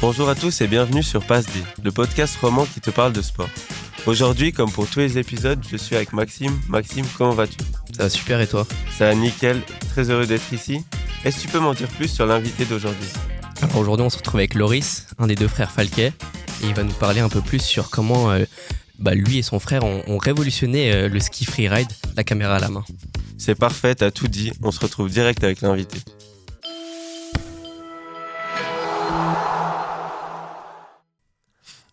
Bonjour à tous et bienvenue sur Passe D, le podcast roman qui te parle de sport. Aujourd'hui, comme pour tous les épisodes, je suis avec Maxime. Maxime, comment vas-tu ? Ça va super et toi ? Ça va nickel, très heureux d'être ici. Est-ce que tu peux m'en dire plus sur l'invité d'aujourd'hui ? Alors aujourd'hui on se retrouve avec Loris, un des deux frères Falquet, et il va nous parler un peu plus sur comment lui et son frère ont révolutionné le ski freeride, la caméra à la main. C'est parfait, t'as tout dit, on se retrouve direct avec l'invité.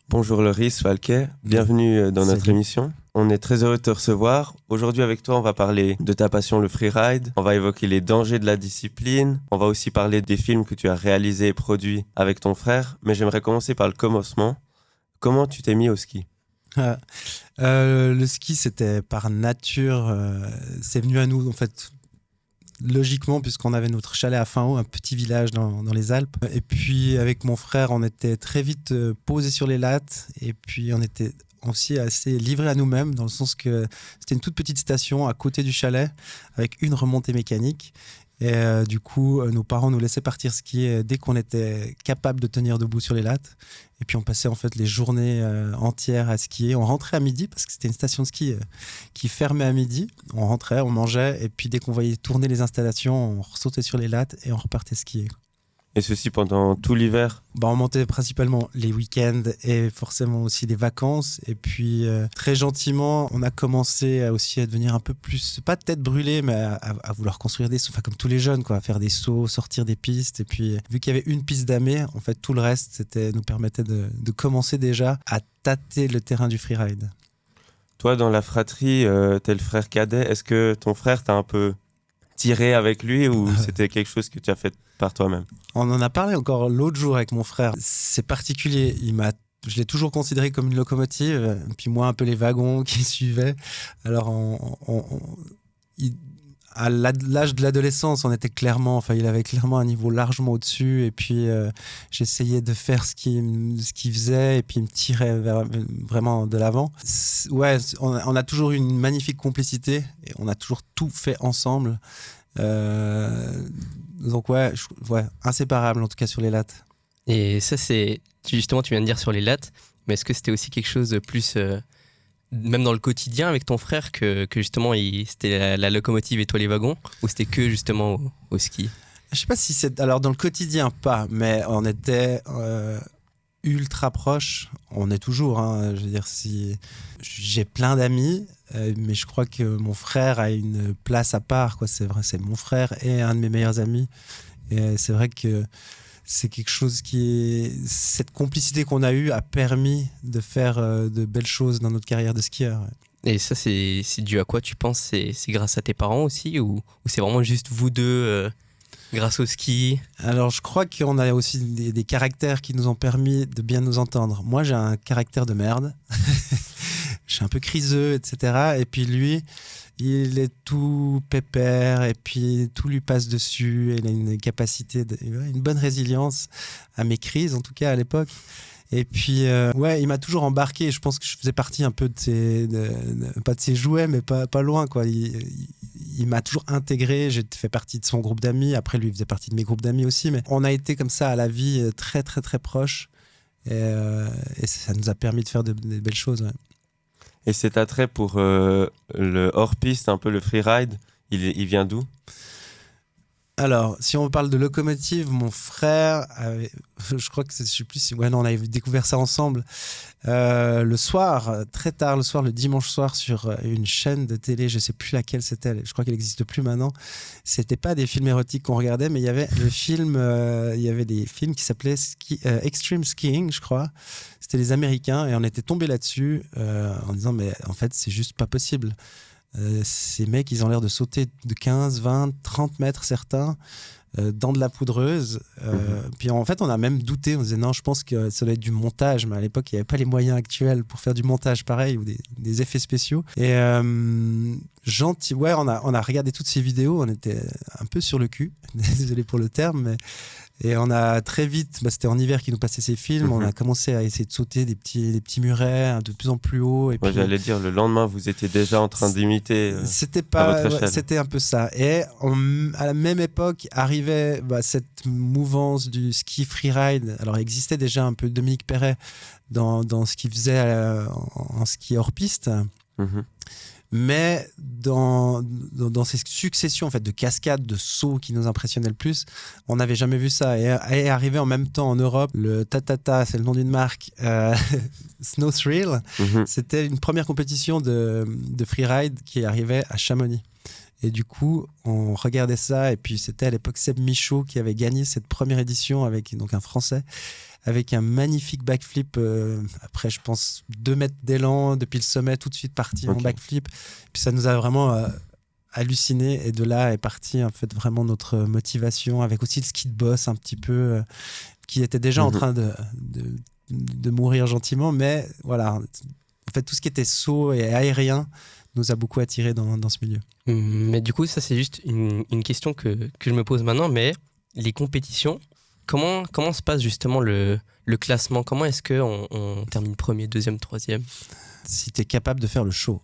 Bonjour Loris Falquet, bienvenue dans notre émission. On est très heureux de te recevoir. Aujourd'hui avec toi, on va parler de ta passion, le freeride. On va évoquer les dangers de la discipline. On va aussi parler des films que tu as réalisés et produits avec ton frère. Mais j'aimerais commencer par le commencement. Comment tu t'es mis au ski ? Le ski, c'était par nature. C'est venu à nous, en fait, logiquement, puisqu'on avait notre chalet à Fin-Haut, un petit village dans les Alpes. Et puis, avec mon frère, on était très vite posés sur les lattes. Et puis, on était aussi assez livrés à nous-mêmes, dans le sens que c'était une toute petite station à côté du chalet, avec une remontée mécanique. Et du coup, nos parents nous laissaient partir skier dès qu'on était capable de tenir debout sur les lattes. Et puis, on passait en fait les journées entières à skier. On rentrait à midi, parce que c'était une station de ski qui fermait à midi. On rentrait, on mangeait, et puis dès qu'on voyait tourner les installations, on sautait sur les lattes et on repartait skier. Et ceci pendant tout l'hiver ? On montait principalement les week-ends et forcément aussi les vacances. Et puis, très gentiment, on a commencé aussi à devenir un peu plus, pas tête brûlée, mais à vouloir construire des sauts, enfin comme tous les jeunes, quoi, à faire des sauts, sortir des pistes. Et puis, vu qu'il y avait une piste damée, en fait, tout le reste nous permettait de commencer déjà à tâter le terrain du freeride. Toi, dans la fratrie, t'es le frère cadet. Est-ce que ton frère t'a un peu tiré avec lui ou c'était quelque chose que tu as fait par toi-même ? On en a parlé encore l'autre jour avec mon frère. C'est particulier. Je l'ai toujours considéré comme une locomotive, puis moi un peu les wagons qui suivaient. Alors à l'âge de l'adolescence, il avait clairement un niveau largement au-dessus. Et puis j'essayais de faire ce qu'il faisait, et puis il me tirait vraiment de l'avant. Ouais, on a toujours eu une magnifique complicité et on a toujours tout fait ensemble. Donc inséparable en tout cas sur les lattes. Et ça justement tu viens de dire sur les lattes, mais est-ce que c'était aussi quelque chose de plus, même dans le quotidien avec ton frère, que justement c'était la locomotive et toi les wagons, ou c'était que justement au ski ? Je sais pas si c'est... Alors dans le quotidien pas, mais on était ultra proches. On est toujours, je veux dire, si j'ai plein d'amis, mais je crois que mon frère a une place à part, quoi. C'est vrai, c'est mon frère et un de mes meilleurs amis. Et c'est vrai que c'est quelque chose cette complicité qu'on a eue a permis de faire de belles choses dans notre carrière de skieur. Ouais. Et ça, c'est dû à quoi, tu penses ? C'est grâce à tes parents aussi, ou c'est vraiment juste vous deux grâce au ski ? Alors, je crois qu'on a aussi des caractères qui nous ont permis de bien nous entendre. Moi, j'ai un caractère de merde. Je suis un peu criseux, etc. Et puis lui, il est tout pépère, et puis tout lui passe dessus. Il a une capacité, une bonne résilience à mes crises, en tout cas à l'époque. Et puis, il m'a toujours embarqué. Je pense que je faisais partie un peu pas de ses jouets, mais pas loin, quoi. Il m'a toujours intégré. J'ai fait partie de son groupe d'amis. Après, lui, il faisait partie de mes groupes d'amis aussi. Mais on a été comme ça à la vie très, très, très proches. Et ça nous a permis de faire des belles choses. Ouais. Et cet attrait pour le hors-piste, un peu le freeride, il vient d'où ? Alors, si on parle de locomotive, mon frère je crois que je sais plus si... Ouais, non, on avait découvert ça ensemble. Le soir, très tard le soir, le dimanche soir, sur une chaîne de télé, je sais plus laquelle c'était, je crois qu'elle n'existe plus maintenant. C'était pas des films érotiques qu'on regardait, mais il y avait il y avait des films qui s'appelaient Extreme Skiing, je crois. C'était les Américains, et on était tombé là-dessus en disant, mais en fait, c'est juste pas possible. Ces mecs, ils ont l'air de sauter de 15, 20, 30 mètres certains, dans de la poudreuse. Puis en fait, on a même douté. On disait non, je pense que ça doit être du montage. Mais à l'époque, il n'y avait pas les moyens actuels pour faire du montage pareil, ou des effets spéciaux. Et on a regardé toutes ces vidéos. On était un peu sur le cul. Désolé pour le terme, mais Et on a très vite, c'était en hiver qu'il nous passait ces films, on a commencé à essayer de sauter des petits murets de plus en plus haut. Et Moi, puis, j'allais dire, le lendemain, vous étiez déjà en train d'imiter c'était à votre échelle. c'était un peu ça. Et à la même époque arrivait cette mouvance du ski freeride. Alors il existait déjà un peu Dominique Perret dans ce qu'il faisait en ski hors piste. Mhm. Mais dans ces successions en fait, de cascades, de sauts qui nous impressionnaient le plus, on n'avait jamais vu ça. Et arrivé en même temps en Europe, le Tatata, c'est le nom d'une marque, Snow Thrill, c'était une première compétition de freeride qui arrivait à Chamonix. Et du coup, on regardait ça, et puis c'était à l'époque Seb Michaud qui avait gagné cette première édition avec donc un Français, avec un magnifique backflip. Après, je pense 2 mètres d'élan depuis le sommet, tout de suite parti en backflip. Puis ça nous a vraiment halluciné, et de là est partie en fait vraiment notre motivation, avec aussi le ski de boss un petit peu, qui était déjà en train de mourir gentiment, mais voilà, en fait tout ce qui était saut et aérien nous a beaucoup attirés dans ce milieu. Mais du coup, ça c'est juste une question que je me pose maintenant, mais les compétitions, comment se passe justement le classement? Comment est-ce qu'on termine premier, deuxième, troisième? Si tu es capable de faire le show.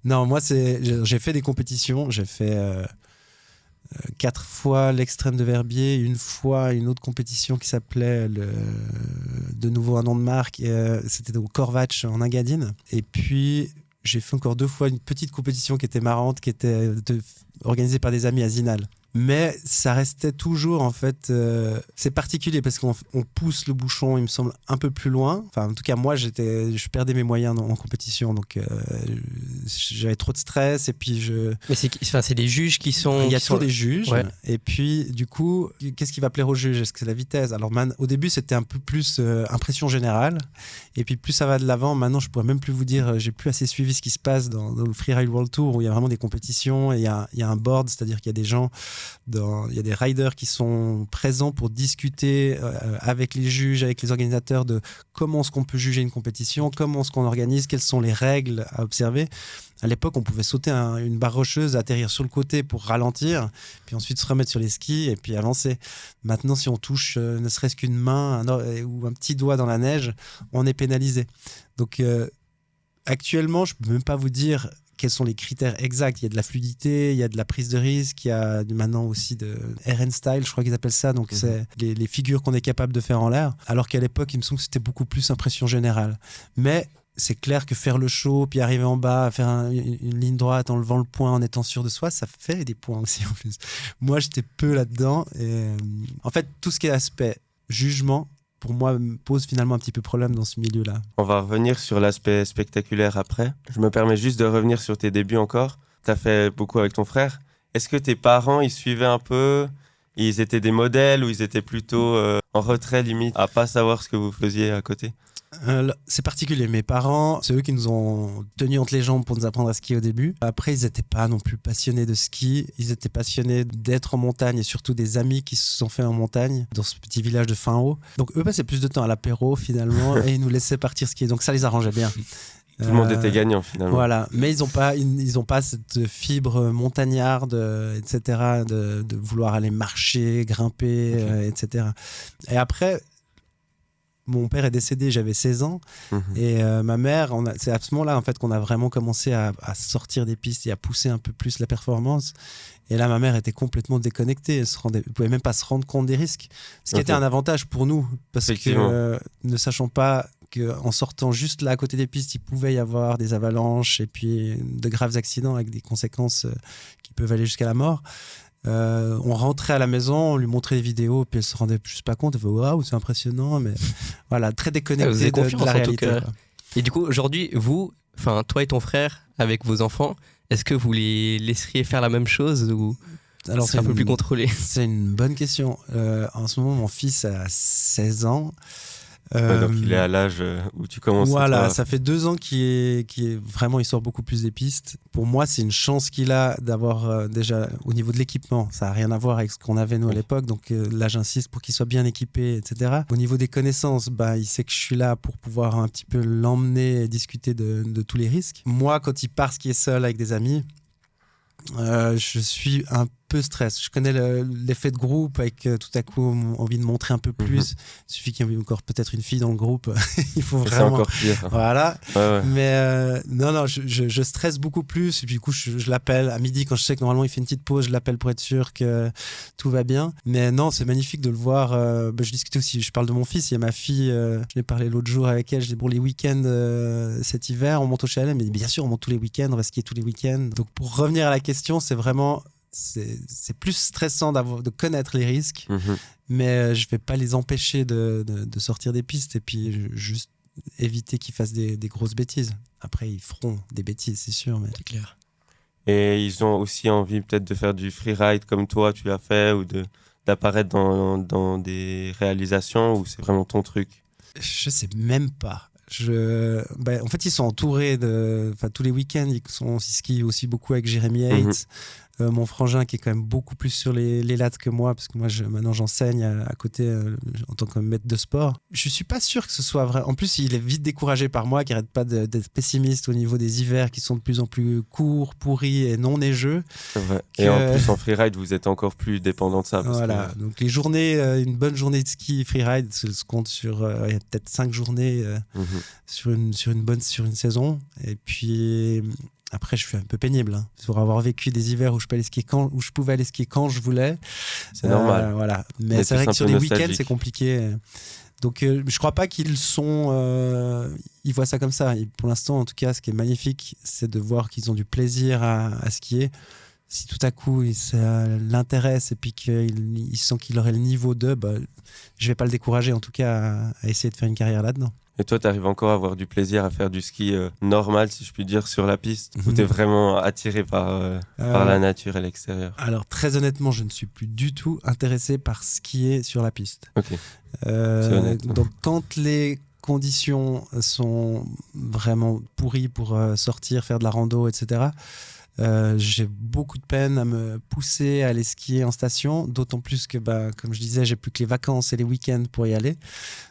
Non, moi, j'ai fait des compétitions. J'ai fait 4 fois l'extrême de Verbier, 1 fois une autre compétition qui s'appelait de nouveau un nom de marque. C'était au Corvatch en Engadine. Et puis, j'ai fait encore 2 fois une petite compétition qui était marrante, qui était organisée par des amis à Zinal. Mais ça restait toujours, en fait, c'est particulier parce qu'on pousse le bouchon, il me semble, un peu plus loin. Enfin, en tout cas, moi, je perdais mes moyens en compétition, donc j'avais trop de stress, et puis Mais c'est les juges qui sont... Il y a toujours des juges, ouais. Et puis, du coup, qu'est-ce qui va plaire aux juges? Est-ce que c'est la vitesse? Alors, au début, c'était un peu plus impression générale, et puis plus ça va de l'avant, maintenant, je pourrais même plus vous dire, j'ai plus assez suivi ce qui se passe dans le Freeride World Tour, où il y a vraiment des compétitions, et il y a un board, c'est-à-dire qu'il y a des gens... Il y a des riders qui sont présents pour discuter avec les juges, avec les organisateurs de comment est-ce qu'on peut juger une compétition, comment est-ce qu'on organise, quelles sont les règles à observer. À l'époque, on pouvait sauter une barre rocheuse, atterrir sur le côté pour ralentir, puis ensuite se remettre sur les skis et puis avancer. Maintenant, si on touche ne serait-ce qu'une main ou un petit doigt dans la neige, on est pénalisé. Donc actuellement, je ne peux même pas vous dire quels sont les critères exacts. Il y a de la fluidité, il y a de la prise de risque, il y a maintenant aussi de RN style, je crois qu'ils appellent ça. Donc, c'est les figures qu'on est capable de faire en l'air. Alors qu'à l'époque, il me semble que c'était beaucoup plus impression générale. Mais c'est clair que faire le show, puis arriver en bas, faire une ligne droite en levant le poing, en étant sûr de soi, ça fait des points aussi en plus. Moi, j'étais peu là-dedans. Et, en fait, tout ce qui est aspect jugement, pour moi, me pose finalement un petit peu problème dans ce milieu-là. On va revenir sur l'aspect spectaculaire après. Je me permets juste de revenir sur tes débuts encore. Tu as fait beaucoup avec ton frère. Est-ce que tes parents, ils suivaient un peu? Ils étaient des modèles, ou ils étaient plutôt en retrait limite, à pas savoir ce que vous faisiez à côté? C'est particulier. Mes parents, c'est eux qui nous ont tenus entre les jambes pour nous apprendre à skier au début. Après, ils n'étaient pas non plus passionnés de ski. Ils étaient passionnés d'être en montagne, et surtout des amis qui se sont faits en montagne dans ce petit village de Fin-Haut. Donc, eux passaient plus de temps à l'apéro finalement et ils nous laissaient partir skier. Donc, ça les arrangeait bien. Tout le monde était gagnant finalement. Voilà, mais ils ont pas cette fibre montagnarde, etc., de vouloir aller marcher, grimper, etc. Et après, mon père est décédé, j'avais 16 ans, et ma mère, c'est à ce moment-là en fait qu'on a vraiment commencé à sortir des pistes et à pousser un peu plus la performance. Et là, ma mère était complètement déconnectée, elle ne pouvait même pas se rendre compte des risques, ce qui était un avantage pour nous, parce que ne sachant pas qu'en sortant juste là à côté des pistes, il pouvait y avoir des avalanches et puis de graves accidents avec des conséquences qui peuvent aller jusqu'à la mort. On rentrait à la maison, on lui montrait des vidéos, puis elle se rendait juste pas compte. Elle fait waouh, c'est impressionnant, mais voilà, très déconnecté de la réalité. Et du coup, aujourd'hui, toi et ton frère, avec vos enfants, est-ce que vous les laisseriez faire la même chose, ou alors c'est un peu plus contrôlé? C'est une bonne question. En ce moment, mon fils a 16 ans. Donc il est à l'âge où tu commences. Voilà, ça fait 2 ans qu'il est vraiment, il sort beaucoup plus des pistes. Pour moi, c'est une chance qu'il a d'avoir déjà au niveau de l'équipement. Ça n'a rien à voir avec ce qu'on avait nous à l'époque. Donc là, j'insiste pour qu'il soit bien équipé, etc. Au niveau des connaissances, il sait que je suis là pour pouvoir un petit peu l'emmener et discuter de tous les risques. Moi, quand il part skier seul avec des amis, je suis un peu stress. Je connais l'effet de groupe avec tout à coup envie de montrer un peu plus. Il suffit qu'il y ait encore peut-être une fille dans le groupe. Il faut vraiment... C'est encore pire. Voilà. Ouais. Mais non, je stresse beaucoup plus. Et puis du coup, je l'appelle à midi quand je sais que normalement il fait une petite pause. Je l'appelle pour être sûr que tout va bien. Mais non, c'est magnifique de le voir. Je discutais aussi, je parle de mon fils. Il y a ma fille, je l'ai parlé l'autre jour avec elle. Je dis pour les week-ends cet hiver, on monte au chalet. Mais bien sûr, on monte tous les week-ends, on va skier tous les week-ends. Donc pour revenir à la question, c'est vraiment... C'est plus stressant de connaître les risques, mais je vais pas les empêcher de sortir des pistes et puis juste éviter qu'ils fassent des grosses bêtises. Après, ils feront des bêtises, c'est sûr, mais C'est clair. Et ils ont aussi envie peut-être de faire du freeride comme toi, tu l'as fait, ou d'apparaître dans des réalisations, ou c'est vraiment ton truc? je sais même pas. En fait, ils sont entourés tous les week-ends, ils skient aussi beaucoup avec Jeremy Yates. Mon frangin qui est quand même beaucoup plus sur les lattes que moi, parce que moi maintenant j'enseigne à côté en tant que maître de sport. Je suis pas sûr que ce soit vrai. En plus, il est vite découragé par moi, qui arrête pas d'être pessimiste au niveau des hivers qui sont de plus en plus courts, pourris et non neigeux. C'est vrai. Et en plus en freeride, vous êtes encore plus dépendant de ça. Voilà. Donc les journées, une bonne journée de ski freeride, ça se compte sur il y a peut-être 5 journées sur une saison. Et puis après, je suis un peu pénible pour avoir vécu des hivers où je pouvais aller skier quand je voulais. C'est normal. Voilà. Mais c'est vrai que sur des week-ends, c'est compliqué. Donc, je crois pas qu'ils ils voient ça comme ça. Et pour l'instant, en tout cas, ce qui est magnifique, c'est de voir qu'ils ont du plaisir à skier. Si tout à coup, ça l'intéresse et puis qu'il sent qu'il aurait le niveau de, je vais pas le décourager, en tout cas, à essayer de faire une carrière là-dedans. Et toi, tu arrives encore à avoir du plaisir à faire du ski normal, si je puis dire, sur la piste, où tu es vraiment attiré par la nature et l'extérieur? Alors, très honnêtement, je ne suis plus du tout intéressé par skier sur la piste. Ok. C'est honnête. Donc, quand les conditions sont vraiment pourries pour sortir, faire de la rando, etc., j'ai beaucoup de peine à me pousser à aller skier en station, d'autant plus que, comme je disais, j'ai plus que les vacances et les week-ends pour y aller,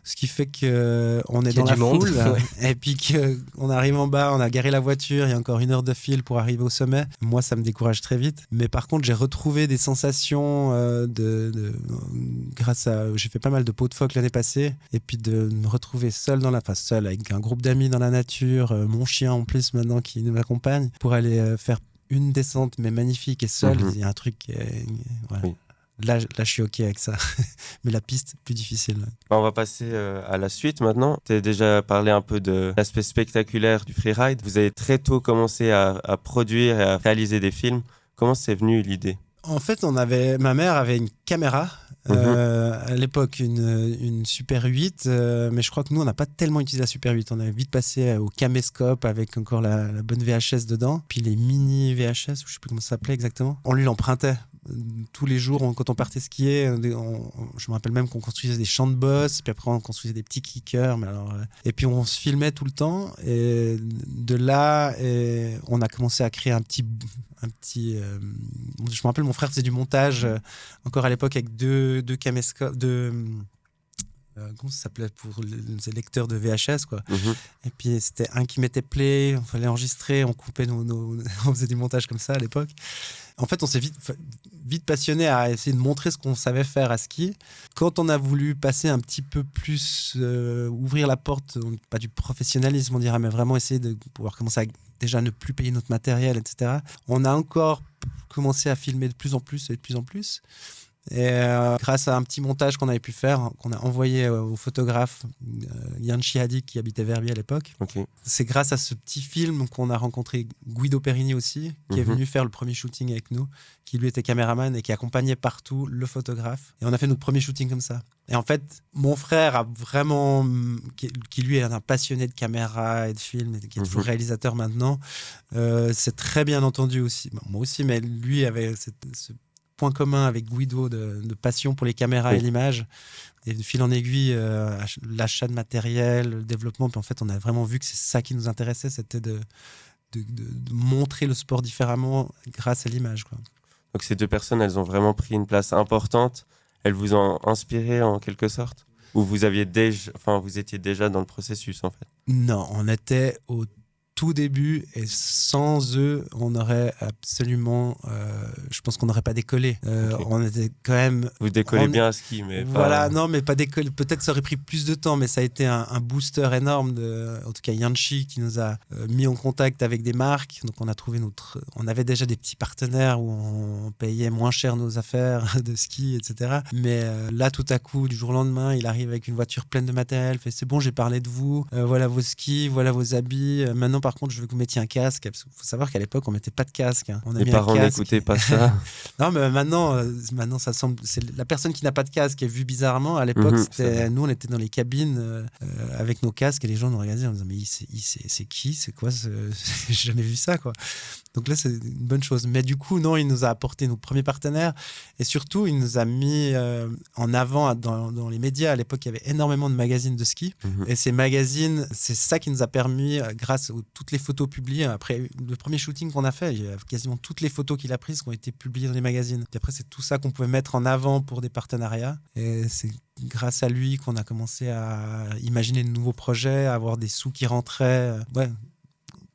ce qui fait qu'on est dans la foule et puis qu'on arrive en bas, on a garé la voiture, il y a encore 1 heure de fil pour arriver au sommet. Moi, ça me décourage très vite, mais par contre, j'ai retrouvé des sensations j'ai fait pas mal de pots de phoque l'année passée, et puis de me retrouver seul avec un groupe d'amis dans la nature, mon chien en plus maintenant qui nous accompagne, pour aller faire une descente mais magnifique et seule. Il y a un truc voilà. Oui. Là, je suis OK avec ça. Mais la piste, plus difficile. On va passer à la suite maintenant. Tu as déjà parlé un peu de l'aspect spectaculaire du freeride. Vous avez très tôt commencé à produire et à réaliser des films. Comment c'est venu l'idée? En fait, ma mère avait une caméra. À l'époque, une Super 8, mais je crois que nous, on n'a pas tellement utilisé la Super 8. On a vite passé au caméscope avec encore la bonne VHS dedans, puis les mini VHS, je ne sais plus comment ça s'appelait exactement. On lui l'empruntait. Tous les jours, quand on partait skier, je me rappelle même qu'on construisait des champs de boss, puis après on construisait des petits kickers, et puis on se filmait tout le temps, et de là, on a commencé à créer un petit je me rappelle, mon frère faisait du montage encore à l'époque avec deux caméscopes, comment ça s'appelait pour les lecteurs de VHS, quoi. Et puis c'était un qui mettait play, il fallait enregistrer, on coupait on faisait du montage comme ça à l'époque. En fait, on s'est vite passionné à essayer de montrer ce qu'on savait faire à ski. Quand on a voulu passer un petit peu plus, ouvrir la porte, pas du professionnalisme, on dirait, mais vraiment essayer de pouvoir commencer à déjà ne plus payer notre matériel, etc. On a encore commencé à filmer de plus en plus et de plus en plus. Et grâce à un petit montage qu'on avait pu faire, qu'on a envoyé au photographe Yann Chiadi qui habitait Verbier à l'époque. Okay. C'est grâce à ce petit film qu'on a rencontré Guido Perini aussi, qui est venu faire le premier shooting avec nous, qui lui était caméraman et qui accompagnait partout le photographe. Et on a fait notre premier shooting comme ça. Et en fait, mon frère a vraiment, qui lui est un passionné de caméra et de film, et qui est toujours réalisateur maintenant, c'est très bien entendu aussi. Bon, moi aussi, mais lui avait ce point commun avec Guido de passion pour les caméras et l'image, et de fil en aiguille, l'achat de matériel, le développement. Puis en fait, on a vraiment vu que c'est ça qui nous intéressait, c'était de montrer le sport différemment grâce à l'image, quoi. Donc ces deux personnes, elles ont vraiment pris une place importante. Elles vous ont inspiré en quelque sorte? Ou vous étiez déjà dans le processus en fait? Non, on était au tout début, et sans eux, on aurait absolument, je pense qu'on n'aurait pas décollé. Ok. On était quand même. Vous décollez bien à ski, mais Voilà, pas... non, mais pas décollé. Peut-être ça aurait pris plus de temps, mais ça a été un booster énorme. En tout cas, Yanchi qui nous a mis en contact avec des marques. Donc, on avait déjà des petits partenaires où on payait moins cher nos affaires de ski, etc. Mais là, tout à coup, du jour au lendemain, il arrive avec une voiture pleine de matériel. Fait, c'est bon, j'ai parlé de vous. Voilà vos skis, voilà vos habits. Maintenant, par contre, je veux que vous mettiez un casque. Il faut savoir qu'à l'époque, on mettait pas de casque. On a Les mis parents un casque. n'écoutaient pas ça. Non, mais maintenant, ça semble. C'est la personne qui n'a pas de casque qui est vue bizarrement. À l'époque, nous, on était dans les cabines avec nos casques et les gens nous regardaient en disant mais c'est qui, c'est quoi, j'ai jamais vu ça, quoi. Donc là, c'est une bonne chose. Mais du coup, non, il nous a apporté nos premiers partenaires et surtout, il nous a mis en avant dans les médias. À l'époque, il y avait énormément de magazines de ski. Et ces magazines, c'est ça qui nous a permis, grâce à toutes les photos publiées, après le premier shooting qu'on a fait, il y a quasiment toutes les photos qu'il a prises qui ont été publiées dans les magazines. Et après, c'est tout ça qu'on pouvait mettre en avant pour des partenariats. Et c'est grâce à lui qu'on a commencé à imaginer de nouveaux projets, à avoir des sous qui rentraient.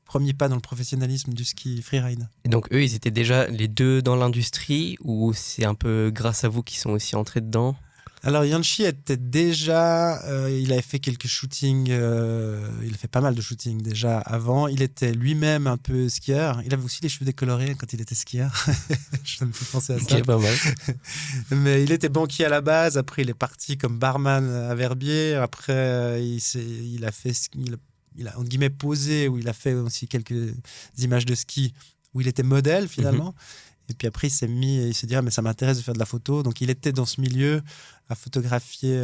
Premier pas dans le professionnalisme du ski freeride. Et donc eux, ils étaient déjà les deux dans l'industrie ou c'est un peu grâce à vous qu'ils sont aussi entrés dedans? Alors Yanchi était déjà, il avait fait quelques shootings, il a fait pas mal de shootings déjà avant. Il était lui-même un peu skieur. Il avait aussi les cheveux décolorés quand il était skieur. Je me fais penser à ça. Ok, pas mal. Mais il était banquier à la base. Après, il est parti comme barman à Verbier. Après, il a fait, il a entre guillemets posé, où il a fait aussi quelques images de ski où il était modèle finalement. Et puis après, il s'est dit, ah, mais ça m'intéresse de faire de la photo. Donc, il était dans ce milieu à photographier,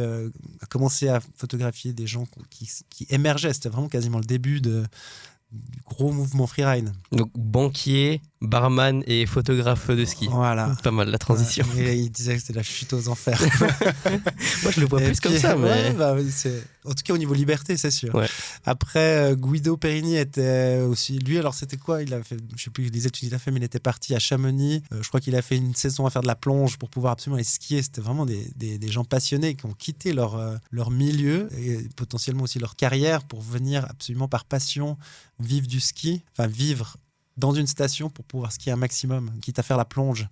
à commencer à photographier des gens qui émergeaient. C'était vraiment quasiment le début du gros mouvement freeride. Donc banquier, barman et photographe de ski. Voilà. Pas mal la transition. Et il disait que c'était la chute aux enfers. Moi, je le vois plus comme ça, mais... En tout cas, au niveau liberté, c'est sûr. Ouais. Après, Guido Perini était aussi... Lui, alors, c'était quoi? Il a fait, je sais plus les études qu'il a fait, mais il était parti à Chamonix. Je crois qu'il a fait une saison à faire de la plonge pour pouvoir absolument aller skier. C'était vraiment des gens passionnés qui ont quitté leur milieu et potentiellement aussi leur carrière pour venir absolument par passion vivre du ski, enfin vivre dans une station pour pouvoir skier un maximum, quitte à faire la plonge.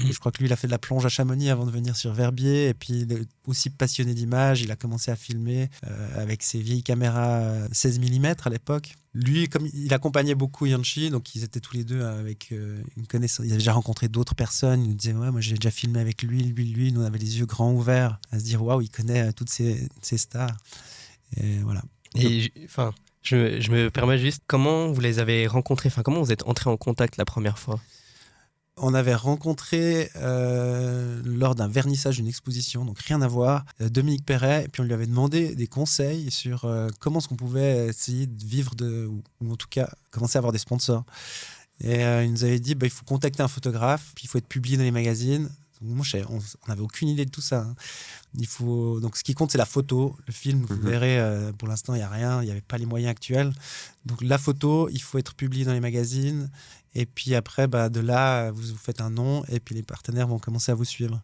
Et je crois que lui, il a fait de la plonge à Chamonix avant de venir sur Verbier. Et puis, il est aussi passionné d'images. Il a commencé à filmer avec ses vieilles caméras 16 mm à l'époque. Lui, comme il accompagnait beaucoup Yanchi, donc ils étaient tous les deux avec une connaissance. Il avait déjà rencontré d'autres personnes. Il nous disait, ouais, moi j'ai déjà filmé avec lui. Nous, on avait les yeux grands ouverts à se dire, waouh, il connaît toutes ces stars. Et voilà. Et enfin... Je me permets juste, comment vous les avez rencontrés, enfin comment vous êtes entrés en contact la première fois? On avait rencontré lors d'un vernissage d'une exposition, donc rien à voir, Dominique Perret, et puis on lui avait demandé des conseils sur comment est-ce qu'on pouvait essayer de vivre ou en tout cas commencer à avoir des sponsors. Et il nous avait dit, il faut contacter un photographe, puis il faut être publié dans les magazines. Moi, on n'avait aucune idée de tout ça. Donc, ce qui compte, c'est la photo. Le film, vous verrez, pour l'instant, il n'y a rien. Il n'y avait pas les moyens actuels. Donc, la photo, il faut être publié dans les magazines. Et puis après, de là, vous faites un nom. Et puis, les partenaires vont commencer à vous suivre.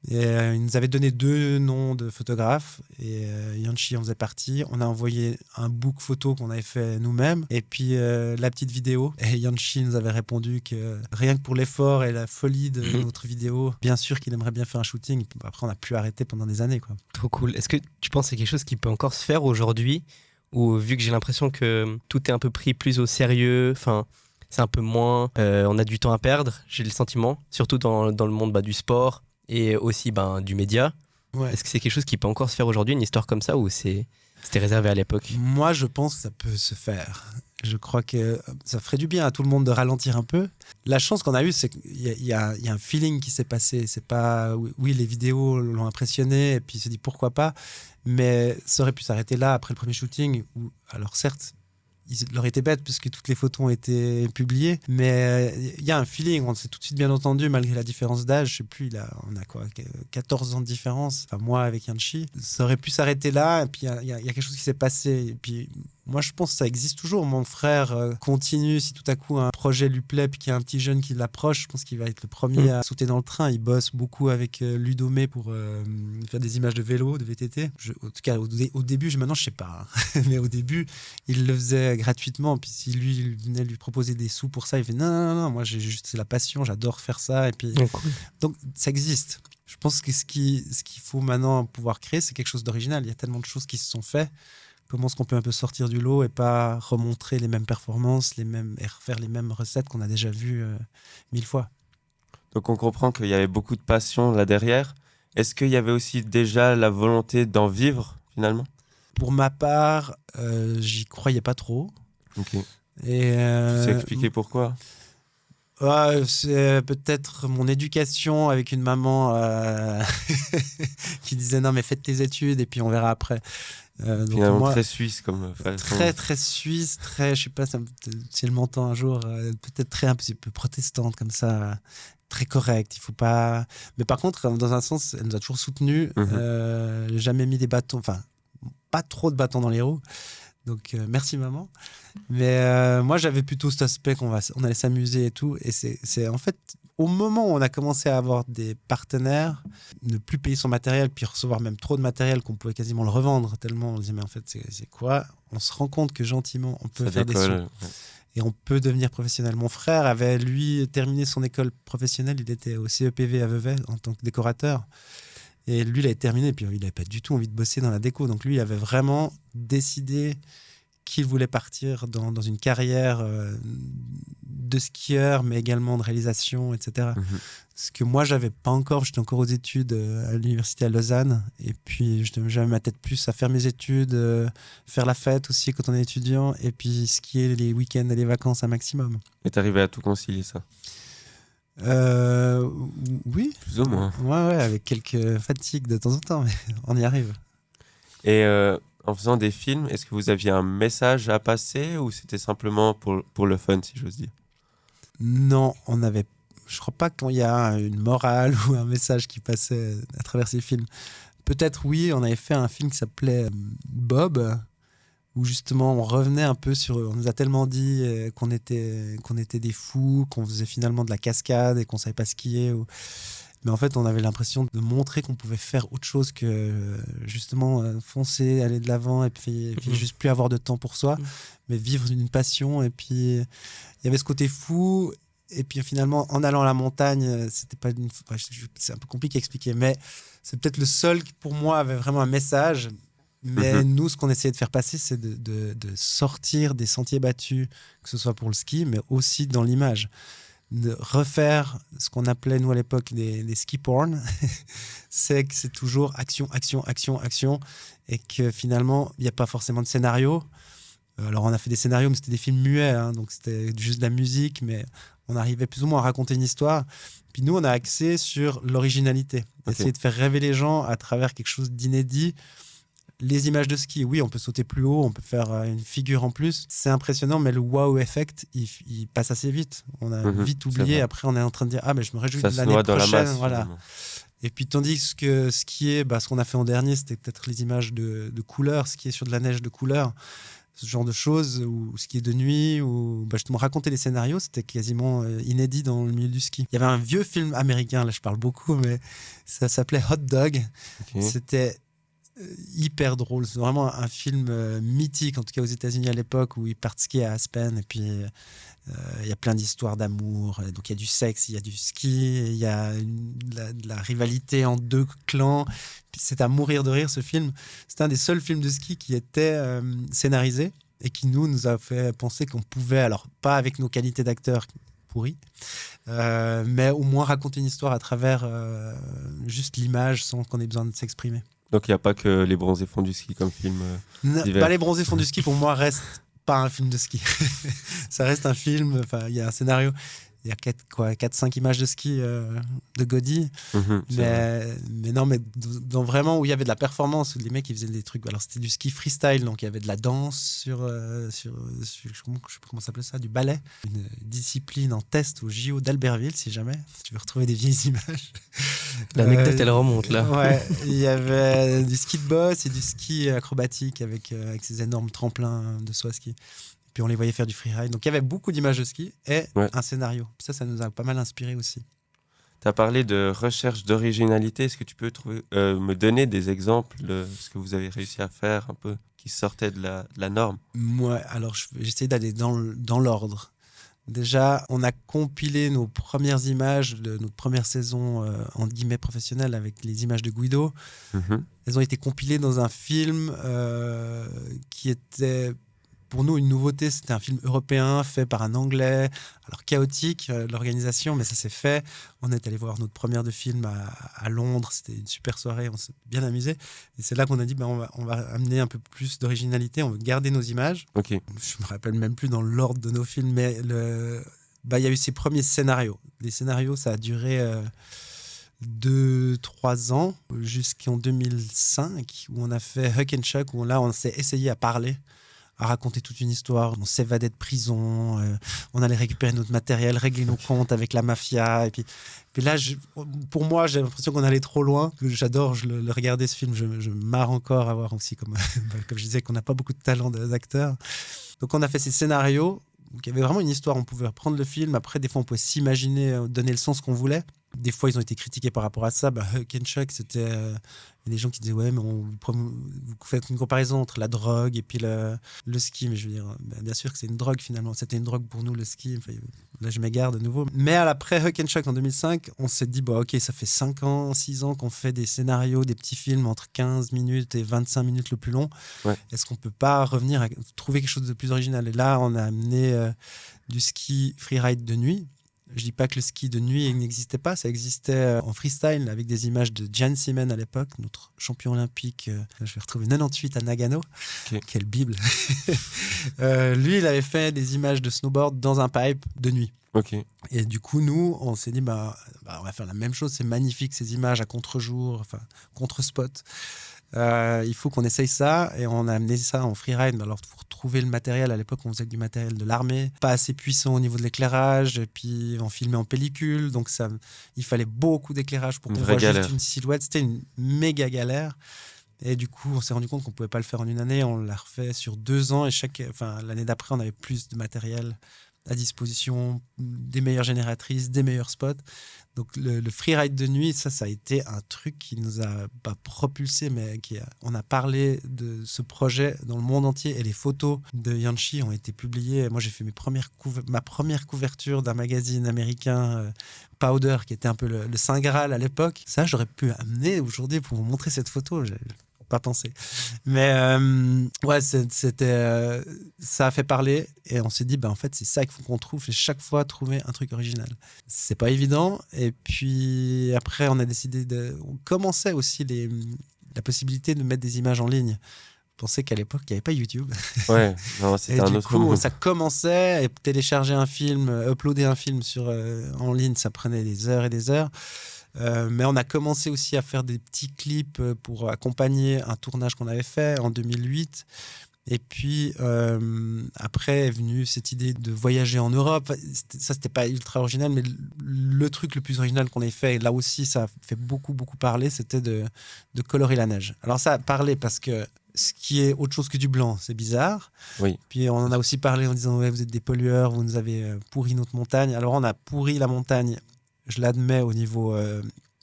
Et ils nous avaient donné 2 noms de photographes et Yanchi en faisait partie. On a envoyé un book photo qu'on avait fait nous-mêmes et puis la petite vidéo. Et Yanchi nous avait répondu que rien que pour l'effort et la folie de notre vidéo, bien sûr qu'il aimerait bien faire un shooting. Après, on n'a plus arrêté pendant des années, quoi. Trop cool. Est-ce que tu penses que c'est quelque chose qui peut encore se faire aujourd'hui, ou vu que j'ai l'impression que tout est un peu pris plus au sérieux, enfin c'est un peu moins, on a du temps à perdre, j'ai le sentiment, surtout dans le monde du sport et aussi du média. Ouais. Est-ce que c'est quelque chose qui peut encore se faire aujourd'hui, une histoire comme ça, ou c'était réservé à l'époque? Moi, je pense que ça peut se faire. Je crois que ça ferait du bien à tout le monde de ralentir un peu. La chance qu'on a eue, c'est qu'il y a un feeling qui s'est passé. C'est pas... Oui, les vidéos l'ont impressionné, et puis il se dit pourquoi pas, mais ça aurait pu s'arrêter là après le premier shooting. Alors certes, il aurait été bête puisque toutes les photos ont été publiées, mais il y a un feeling, on s'est tout de suite bien entendu malgré la différence d'âge. Je sais plus, on a quoi, 14 ans de différence, enfin moi avec Yanchi. Ça aurait pu s'arrêter là, et puis il y a quelque chose qui s'est passé, et puis moi, je pense que ça existe toujours. Mon frère continue, si tout à coup un projet lui plaît, puis qu'il y a un petit jeune qui l'approche, je pense qu'il va être le premier à sauter dans le train. Il bosse beaucoup avec Ludomé pour faire des images de vélo, de VTT. En tout cas, au début, maintenant, je sais pas. Mais au début, il le faisait gratuitement. Puis si lui, il venait lui proposer des sous pour ça, il fait non, moi, c'est la passion, j'adore faire ça. Et puis, Cool. donc, ça existe. Je pense que ce qu'il faut maintenant pouvoir créer, c'est quelque chose d'original. Il y a tellement de choses qui se sont faites. Comment est-ce qu'on peut un peu sortir du lot et pas remontrer les mêmes performances, et refaire les mêmes recettes qu'on a déjà vues 1000 fois. Donc on comprend qu'il y avait beaucoup de passion là derrière. Est-ce qu'il y avait aussi déjà la volonté d'en vivre finalement? Pour ma part, j'y croyais pas trop. Ok. Et, Tu sais expliquer pourquoi? c'est peut-être mon éducation avec une maman qui disait non mais faites tes études et puis on verra après. Donc Finalement moi, très suisse comme façon. très suisse, très, je sais pas si elle m'entend un jour, peut-être très un petit peu protestante comme ça, très correcte. Il faut pas. Mais par contre, dans un sens, elle nous a toujours soutenus. Jamais mis des bâtons, enfin pas trop de bâtons dans les roues. Donc merci maman. Mais moi j'avais plutôt cet aspect on allait s'amuser et tout. Et c'est en fait au moment où on a commencé à avoir des partenaires, ne plus payer son matériel, puis recevoir même trop de matériel qu'on pouvait quasiment le revendre tellement on disait mais en fait c'est quoi? On se rend compte que gentiment on peut faire des sous et on peut devenir professionnel. Mon frère avait lui terminé son école professionnelle, il était au CEPV à Vevey en tant que décorateur. Et lui, il avait terminé, et puis il n'avait pas du tout envie de bosser dans la déco. Donc lui, il avait vraiment décidé qu'il voulait partir dans une carrière de skieur, mais également de réalisation, etc. Ce que moi, j'avais pas encore. J'étais encore aux études à l'université à Lausanne. Et puis, j'avais ma tête plus à faire mes études, faire la fête aussi quand on est étudiant, et puis skier les week-ends et les vacances un maximum. Et t'arrivais à tout concilier ça? Oui. Plus ou moins. Ouais, avec quelques fatigues de temps en temps, mais on y arrive. Et en faisant des films, est-ce que vous aviez un message à passer ou c'était simplement pour le fun, si j'ose dire? Non, je crois pas qu'il y a une morale ou un message qui passait à travers ces films. Peut-être oui, on avait fait un film qui s'appelait Bob, où justement on revenait un peu sur... On nous a tellement dit qu'on était des fous, qu'on faisait finalement de la cascade et qu'on savait pas skier. Mais en fait, on avait l'impression de montrer qu'on pouvait faire autre chose que justement foncer, aller de l'avant et puis juste plus avoir de temps pour soi, mais vivre une passion. Et puis, il y avait ce côté fou. Et puis finalement, en allant à la montagne, c'était pas c'est un peu compliqué à expliquer, mais c'est peut-être le seul qui, pour moi, avait vraiment un message. Mais nous, ce qu'on essayait de faire passer, c'est de sortir des sentiers battus, que ce soit pour le ski, mais aussi dans l'image. De refaire ce qu'on appelait, nous, à l'époque, des ski porn. C'est que c'est toujours action, action, action, action. Et que finalement, il n'y a pas forcément de scénario. Alors, on a fait des scénarios, mais c'était des films muets. Hein, donc, c'était juste de la musique. Mais on arrivait plus ou moins à raconter une histoire. Puis nous, on a axé sur l'originalité. Essayer de faire rêver les gens à travers quelque chose d'inédit. Les images de ski, oui, on peut sauter plus haut, on peut faire une figure en plus. C'est impressionnant, mais le wow effect, il passe assez vite. On a vite oublié. Après, on est en train de dire mais je me réjouis de l'année prochaine. Dans la masse, voilà. Et puis, tandis que skier, ce qu'on a fait en dernier, c'était peut-être les images de couleurs, skier sur de la neige de couleurs, ce genre de choses, ou skier de nuit, ou justement raconter les scénarios, c'était quasiment inédit dans le milieu du ski. Il y avait un vieux film américain, là je parle beaucoup, mais ça s'appelait Hot Dog. C'était hyper drôle. C'est vraiment un film mythique, en tout cas aux États-Unis à l'époque, où ils partent skier à Aspen. Et puis, il y a plein d'histoires d'amour. Donc, il y a du sexe, il y a du ski, il y a de la rivalité en deux clans. Puis, c'est à mourir de rire, ce film. C'est un des seuls films de ski qui était scénarisé et qui nous a fait penser qu'on pouvait, alors pas avec nos qualités d'acteurs pourris, mais au moins raconter une histoire à travers juste l'image sans qu'on ait besoin de s'exprimer. Donc il n'y a pas que Les Bronzés font du ski comme film Les Bronzés font du ski, pour moi, reste pas un film de ski. Ça reste un film, il y a un scénario. Il y a 4-5 images de ski de Gaudi. Mais non, mais dans vraiment où il y avait de la performance, où les mecs ils faisaient des trucs. Alors c'était du ski freestyle, donc il y avait de la danse sur je sais pas comment ça s'appelait ça, du ballet. Une discipline en test au JO d'Albertville, si jamais tu veux retrouver des vieilles images. L'anecdote, elle remonte là. Ouais, il y avait du ski de boss et du ski acrobatique avec ces énormes tremplins de saut à ski. Puis on les voyait faire du freeride. Donc il y avait beaucoup d'images de ski et un scénario. Ça nous a pas mal inspiré aussi. Tu as parlé de recherche d'originalité. Est-ce que tu peux me donner des exemples de ce que vous avez réussi à faire un peu qui sortait de la norme? Moi, alors j'essaie d'aller dans l'ordre. Déjà, on a compilé nos premières images de notre première saison en guillemets professionnelle avec les images de Guido. Elles ont été compilées dans un film qui était pour nous une nouveauté. C'était un film européen fait par un Anglais. Alors chaotique l'organisation, mais ça s'est fait. On est allé voir notre première de film à Londres. C'était une super soirée, on s'est bien amusé. Et c'est là qu'on a dit on va amener un peu plus d'originalité, on veut garder nos images. Okay. Je me rappelle même plus dans l'ordre de nos films, mais il y a eu ces premiers scénarios. Les scénarios, ça a duré 2-3 ans jusqu'en 2005 où on a fait Huck and Chuck, où là on s'est essayé à parler, à raconter toute une histoire. On s'évadait de prison, on allait récupérer notre matériel, régler nos comptes avec la mafia. Et puis là, pour moi, j'ai l'impression qu'on allait trop loin. J'adore le regarder, ce film. Je me marre encore à voir aussi, comme je disais, qu'on n'a pas beaucoup de talent d'acteurs. Donc on a fait ces scénarios. Donc il y avait vraiment une histoire. On pouvait reprendre le film. Après, des fois, on pouvait s'imaginer, donner le sens qu'on voulait. Des fois, ils ont été critiqués par rapport à ça. Huck and Chuck, c'était... Il y a des gens qui disaient ouais, mais vous faites une comparaison entre la drogue et puis le ski. Mais je veux dire, bien sûr que c'est une drogue finalement. C'était une drogue pour nous, le ski. Enfin, là, je m'égare de nouveau. Mais après Huck and Chuck en 2005, on s'est dit ok, ça fait 5 ans, 6 ans qu'on fait des scénarios, des petits films entre 15 minutes et 25 minutes le plus long. Ouais. Est-ce qu'on peut pas revenir à trouver quelque chose de plus original? Et là, on a amené du ski freeride de nuit. Je dis pas que le ski de nuit n'existait pas, ça existait en freestyle avec des images de Jan Seaman à l'époque, notre champion olympique. Je vais retrouver 98 à Nagano. Okay. Quelle bible. Lui, il avait fait des images de snowboard dans un pipe de nuit. Okay. Et du coup, nous, on s'est dit, on va faire la même chose. C'est magnifique ces images à contre-jour, enfin contre-spot. Il faut qu'on essaye ça, et on a amené ça en freeride. Alors pour trouver le matériel, à l'époque on faisait du matériel de l'armée, pas assez puissant au niveau de l'éclairage, et puis on filmait en pellicule, donc il fallait beaucoup d'éclairage pour qu'on voit juste une silhouette. C'était une méga galère. Et du coup, on s'est rendu compte qu'on ne pouvait pas le faire en une année. On l'a refait sur 2 ans, et l'année d'après, on avait plus de matériel à disposition, des meilleures génératrices, des meilleurs spots. Donc le freeride de nuit, ça a été un truc qui nous a pas propulsé, mais on a parlé de ce projet dans le monde entier, et les photos de Yanchi ont été publiées. Moi, j'ai fait ma première couverture d'un magazine américain, Powder, qui était un peu le Saint Graal à l'époque. Ça, j'aurais pu amener aujourd'hui pour vous montrer cette photo. Pas pensé, mais c'était ça a fait parler, et on s'est dit en fait c'est ça qu'il faut qu'on trouve, et chaque fois trouver un truc original, c'est pas évident. Et puis après on a décidé on commençait aussi la possibilité de mettre des images en ligne. Je pensais qu'à l'époque il n'y avait pas YouTube. Ouais, non, c'était un autre moment. Ça commençait, et télécharger un film, uploader un film en ligne, ça prenait des heures et des heures. Mais on a commencé aussi à faire des petits clips pour accompagner un tournage qu'on avait fait en 2008. Et puis après est venue cette idée de voyager en Europe. Ça, c'était pas ultra original, mais le truc le plus original qu'on ait fait, et là aussi ça a fait beaucoup parler, c'était de colorer la neige. Alors ça a parlé parce que ce qui est autre chose que du blanc, c'est bizarre. Oui. Puis on en a aussi parlé en disant vous êtes des pollueurs, vous nous avez pourri notre montagne. Alors on a pourri la montagne, je l'admets, au niveau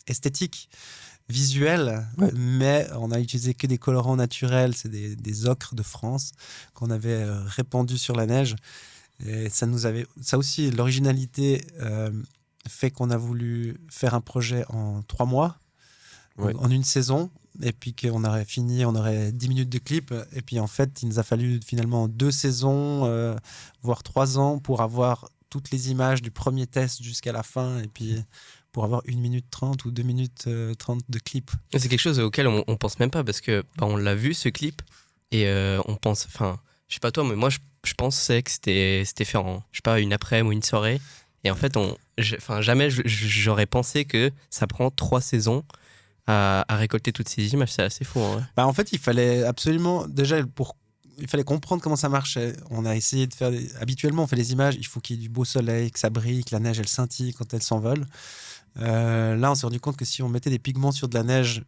esthétique, visuel, ouais. Mais on a utilisé que des colorants naturels, c'est des ocres de France qu'on avait répandus sur la neige. Et ça aussi, l'originalité fait qu'on a voulu faire un projet en 3 mois, ouais. En une saison, et puis qu'on aurait fini, on aurait 10 minutes de clip, et puis en fait, il nous a fallu finalement 2 saisons, voire 3 ans pour avoir toutes les images du premier test jusqu'à la fin, et puis pour avoir 1 minute 30 ou 2 minutes 30 de clip. C'est quelque chose auquel on pense même pas, parce que on l'a vu, ce clip, et on pense, je sais pas toi, mais moi je pensais que c'était fait en, je sais pas, une après-midi ou une soirée, Et en fait, jamais j'aurais pensé que ça prend 3 saisons à récolter toutes ces images. C'est assez fou. Hein. En fait, il fallait absolument, déjà, il fallait comprendre comment ça marchait. On a essayé de faire. Habituellement, on fait les images, il faut qu'il y ait du beau soleil, que ça brille, que la neige, elle scintille quand elle s'envole. Là, on s'est rendu compte que si on mettait des pigments sur de la neige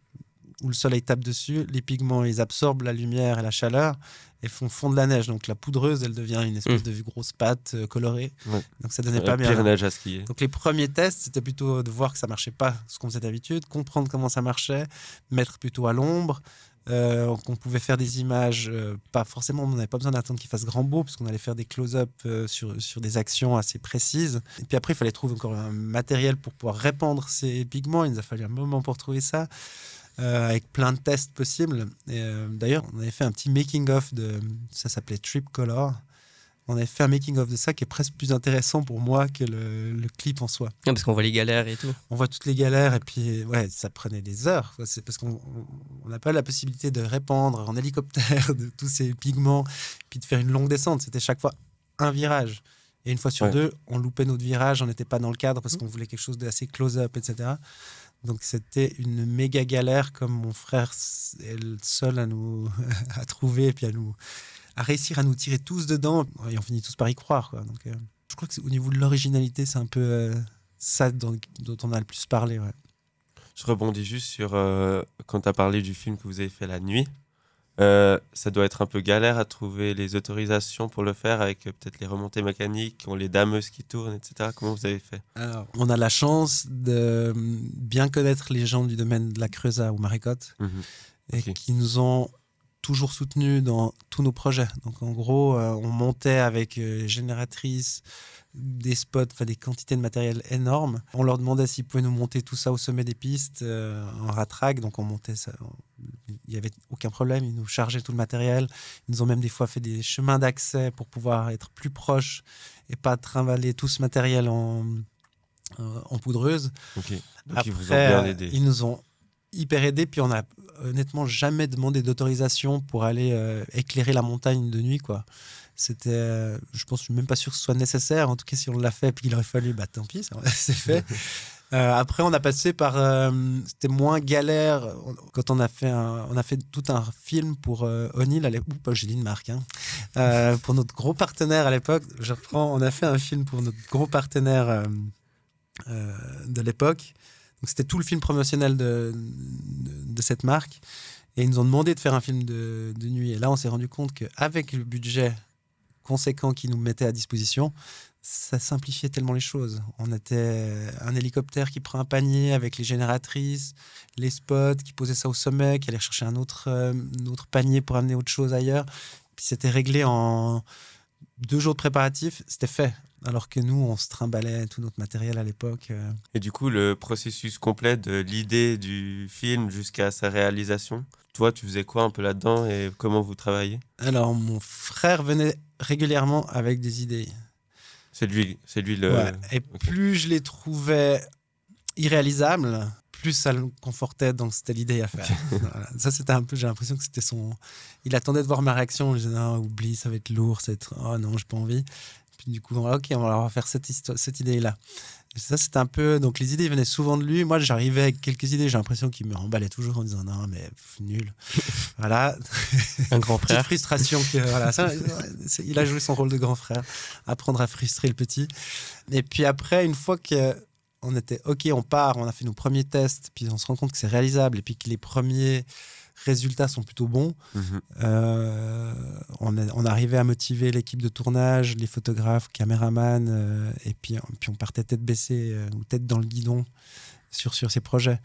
où le soleil tape dessus, les pigments, ils absorbent la lumière et la chaleur et font fondre la neige. Donc la poudreuse, elle devient une espèce de grosse pâte colorée. Ouais. Donc ça donnait pas bien. Pire neige à skier. Donc les premiers tests, c'était plutôt de voir que ça marchait pas, ce qu'on faisait d'habitude, comprendre comment ça marchait, mettre plutôt à l'ombre. Qu'on pouvait faire des images, pas forcément, on n'avait pas besoin d'attendre qu'il fasse grand beau, parce qu'on allait faire des close-up sur des actions assez précises. Et puis après, il fallait trouver encore un matériel pour pouvoir répandre ces pigments. Il nous a fallu un moment pour trouver ça, avec plein de tests possibles. D'ailleurs, on avait fait un petit making-of ça s'appelait Trip Color. On avait fait un making-of de ça qui est presque plus intéressant pour moi que le clip en soi. Parce qu'on voit les galères et tout. On voit toutes les galères et puis ça prenait des heures. C'est parce qu'on n'a pas la possibilité de répandre en hélicoptère de tous ces pigments puis de faire une longue descente. C'était chaque fois un virage. Et une fois sur deux, on loupait notre virage, on n'était pas dans le cadre parce qu'on voulait quelque chose d'assez close-up, etc. Donc c'était une méga galère comme mon frère est le seul à trouver et puis à réussir à nous tirer tous dedans, et on finit tous par y croire, quoi. Donc, je crois que au niveau de l'originalité, c'est un peu ça dont on a le plus parlé. Ouais. Je rebondis juste sur quand tu as parlé du film que vous avez fait la nuit. Ça doit être un peu galère à trouver les autorisations pour le faire avec peut-être les remontées mécaniques, les dameuses qui tournent, etc. Comment vous avez fait? Alors, on a la chance de bien connaître les gens du domaine de la Creusat ou Marécotte et qui nous ont toujours soutenus dans tous nos projets. Donc en gros, on montait avec génératrices, des spots, des quantités de matériel énormes. On leur demandait s'ils pouvaient nous monter tout ça au sommet des pistes en ratrac. Donc on montait ça. Il n'y avait aucun problème. Ils nous chargeaient tout le matériel. Ils nous ont même des fois fait des chemins d'accès pour pouvoir être plus proches et pas trimballer tout ce matériel en poudreuse. Donc après, ils vous ont bien aidé. Ils nous ont hyper aidé, puis on n'a honnêtement jamais demandé d'autorisation pour aller éclairer la montagne de nuit, quoi. C'était, je pense, je suis même pas sûr que ce soit nécessaire. En tout cas, si on l'a fait, puis qu'il aurait fallu, tant pis, c'est fait. Après, on a passé par, c'était moins galère quand on a fait tout un film pour O'Neill à l'époque, pas j'ai dit une marque, pour notre gros partenaire à l'époque. On a fait un film pour notre gros partenaire de l'époque. Donc, c'était tout le film promotionnel de cette marque. Et ils nous ont demandé de faire un film de nuit. Et là, on s'est rendu compte qu'avec le budget conséquent qu'ils nous mettaient à disposition, ça simplifiait tellement les choses. On était un hélicoptère qui prend un panier avec les génératrices, les spots, qui posait ça au sommet, qui allait chercher un autre panier pour amener autre chose ailleurs. Puis c'était réglé en 2 jours de préparatifs, c'était fait. Alors que nous, on se trimballait tout notre matériel à l'époque. Et du coup, le processus complet de l'idée du film jusqu'à sa réalisation, toi, tu faisais quoi un peu là-dedans et comment vous travaillez? Alors, mon frère venait régulièrement avec des idées. C'est lui le... Ouais. Et plus je les trouvais irréalisables, plus ça le confortait dans c'était l'idée à faire. Voilà. Ça, c'était un peu, j'ai l'impression que c'était son... Il attendait de voir ma réaction. Je disais, non, oublie, ça va être lourd, ça va être... Oh non, j'ai pas envie. Puis du coup, ok, on va faire cette idée-là. Et ça, c'était un peu... Donc, les idées venaient souvent de lui. Moi, j'arrivais avec quelques idées. J'ai l'impression qu'il me remballait toujours en disant, non, mais nul. Voilà. Un grand frère. Petite frustration. Voilà. Ça, il a joué son rôle de grand frère. Apprendre à frustrer le petit. Et puis après, une fois qu'on était OK, on part, on a fait nos premiers tests, puis on se rend compte que c'est réalisable et puis que les premiers résultats sont plutôt bons. On arrivait à motiver l'équipe de tournage, les photographes, caméramans, et puis on partait tête baissée ou tête dans le guidon sur ces projets.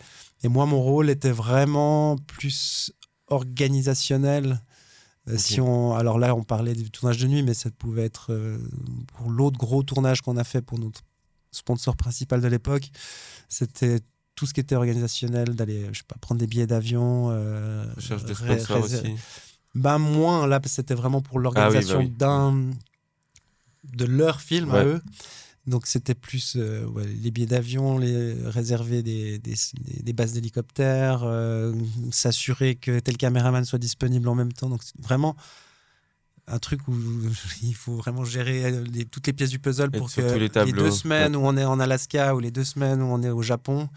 Et moi, mon rôle était vraiment plus organisationnel. Alors là, on parlait du tournage de nuit, mais ça pouvait être pour l'autre gros tournage qu'on a fait pour notre sponsor principal de l'époque. C'était tout ce qui était organisationnel, d'aller, je sais pas, prendre des billets d'avion. Recherche de sponsors aussi. Moins, là, c'était vraiment pour l'organisation de leur film à eux. Donc, c'était plus les billets d'avion, réserver des bases d'hélicoptères, s'assurer que tel caméraman soit disponible en même temps. Donc, vraiment un truc où il faut vraiment gérer toutes les pièces du puzzle Et pour sur que tous les les tableaux. 2 semaines où on est en Alaska ou les 2 semaines où on est au Japon,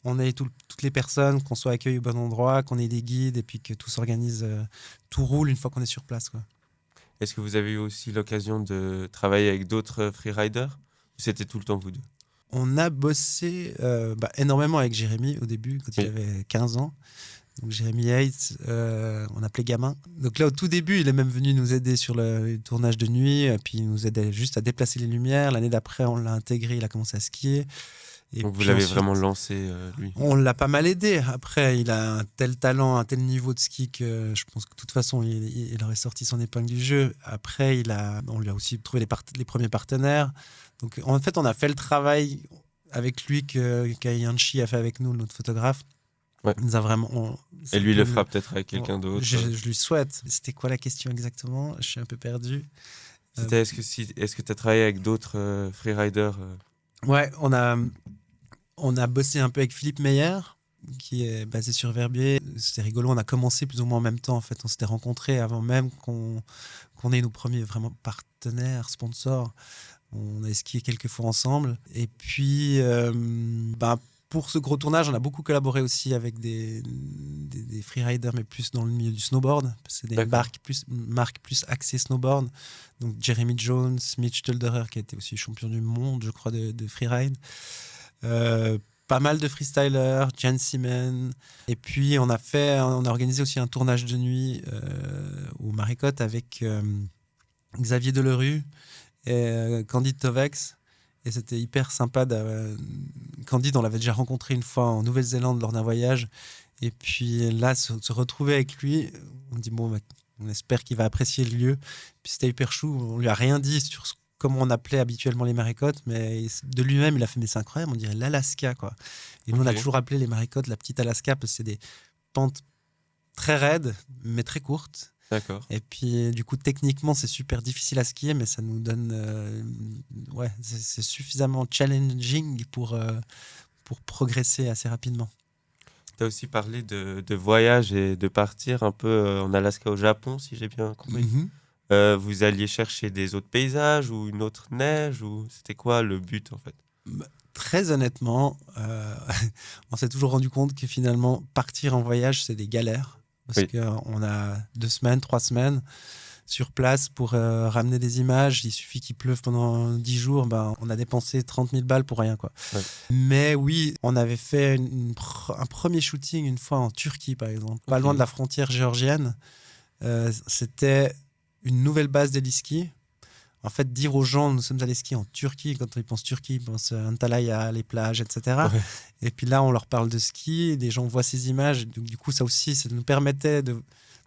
on ait toutes les personnes, qu'on soit accueillis au bon endroit, qu'on ait des guides et puis que tout s'organise, tout roule une fois qu'on est sur place, quoi. Est-ce que vous avez eu aussi l'occasion de travailler avec d'autres freeriders ou c'était tout le temps vous deux? On a bossé énormément avec Jérémy au début, quand il Oui. avait 15 ans. Donc Jérémy Yates, on appelait gamin. Donc là, au tout début, il est même venu nous aider sur le tournage de nuit, et puis il nous aidait juste à déplacer les lumières. L'année d'après, on l'a intégré, il a commencé à skier. Et Donc vous puis l'avez ensuite, vraiment lancé, lui. on l'a pas mal aidé. Après, il a un tel talent, un tel niveau de ski que je pense que de toute façon, il aurait sorti son épingle du jeu. Après, on lui a aussi trouvé les premiers partenaires. Donc en fait, on a fait le travail avec lui que Yanchi a fait avec nous, notre photographe. Ouais. Il nous a vraiment, Et lui, il le fera peut-être avec quelqu'un d'autre. je lui souhaite. C'était quoi la question exactement? Je suis un peu perdu. C'était est-ce que tu as travaillé avec d'autres freeriders Ouais, on a bossé un peu avec Philippe Meyer, qui est basé sur Verbier. C'était rigolo, on a commencé plus ou moins en même temps. En fait, on s'était rencontrés avant même qu'on ait nos premiers vraiment partenaires, sponsors. On a skié quelques fois ensemble. Et puis, pour ce gros tournage, on a beaucoup collaboré aussi avec des freeriders, mais plus dans le milieu du snowboard. C'est des marques plus axées snowboard. Donc Jeremy Jones, Mitch Tolderer, qui a été aussi champion du monde, je crois, de freeride. Pas mal de freestylers, Jan Seaman. Et puis, on a organisé aussi un tournage de nuit au Maricotte avec Xavier Delerue et Candide Tovex. Et c'était hyper sympa. Candide, on l'avait déjà rencontré une fois en Nouvelle-Zélande lors d'un voyage. Et puis là, se retrouver avec lui, on dit, on espère qu'il va apprécier le lieu. Puis c'était hyper chou. On lui a rien dit sur comment on appelait habituellement les Maricottes, mais de lui-même, il a fait, mais c'est incroyable, on dirait l'Alaska, quoi. Et nous, on a toujours appelé les Maricottes la petite Alaska parce que c'est des pentes très raides, mais très courtes. D'accord. Et puis, du coup, techniquement, c'est super difficile à skier, mais ça nous donne... c'est suffisamment challenging pour progresser assez rapidement. Tu as aussi parlé de voyage et de partir un peu en Alaska, au Japon, si j'ai bien compris. Mm-hmm. Vous alliez chercher des autres paysages ou une autre neige ou c'était quoi le but en fait? Très honnêtement, on s'est toujours rendu compte que finalement, partir en voyage, c'est des galères. Parce qu'on a 2 semaines, 3 semaines sur place pour ramener des images. Il suffit qu'il pleuve pendant 10 jours. On a dépensé 30 000 balles pour rien, quoi. Ouais. Mais oui, on avait fait un premier shooting une fois en Turquie, par exemple, pas loin de la frontière géorgienne. C'était une nouvelle base d'héliski. En fait, dire aux gens, nous sommes allés skier en Turquie, quand ils pensent Turquie, ils pensent Antalya, les plages, etc. Ouais. Et puis là, on leur parle de ski, les gens voient ces images. Donc, du coup, ça aussi, ça nous permettait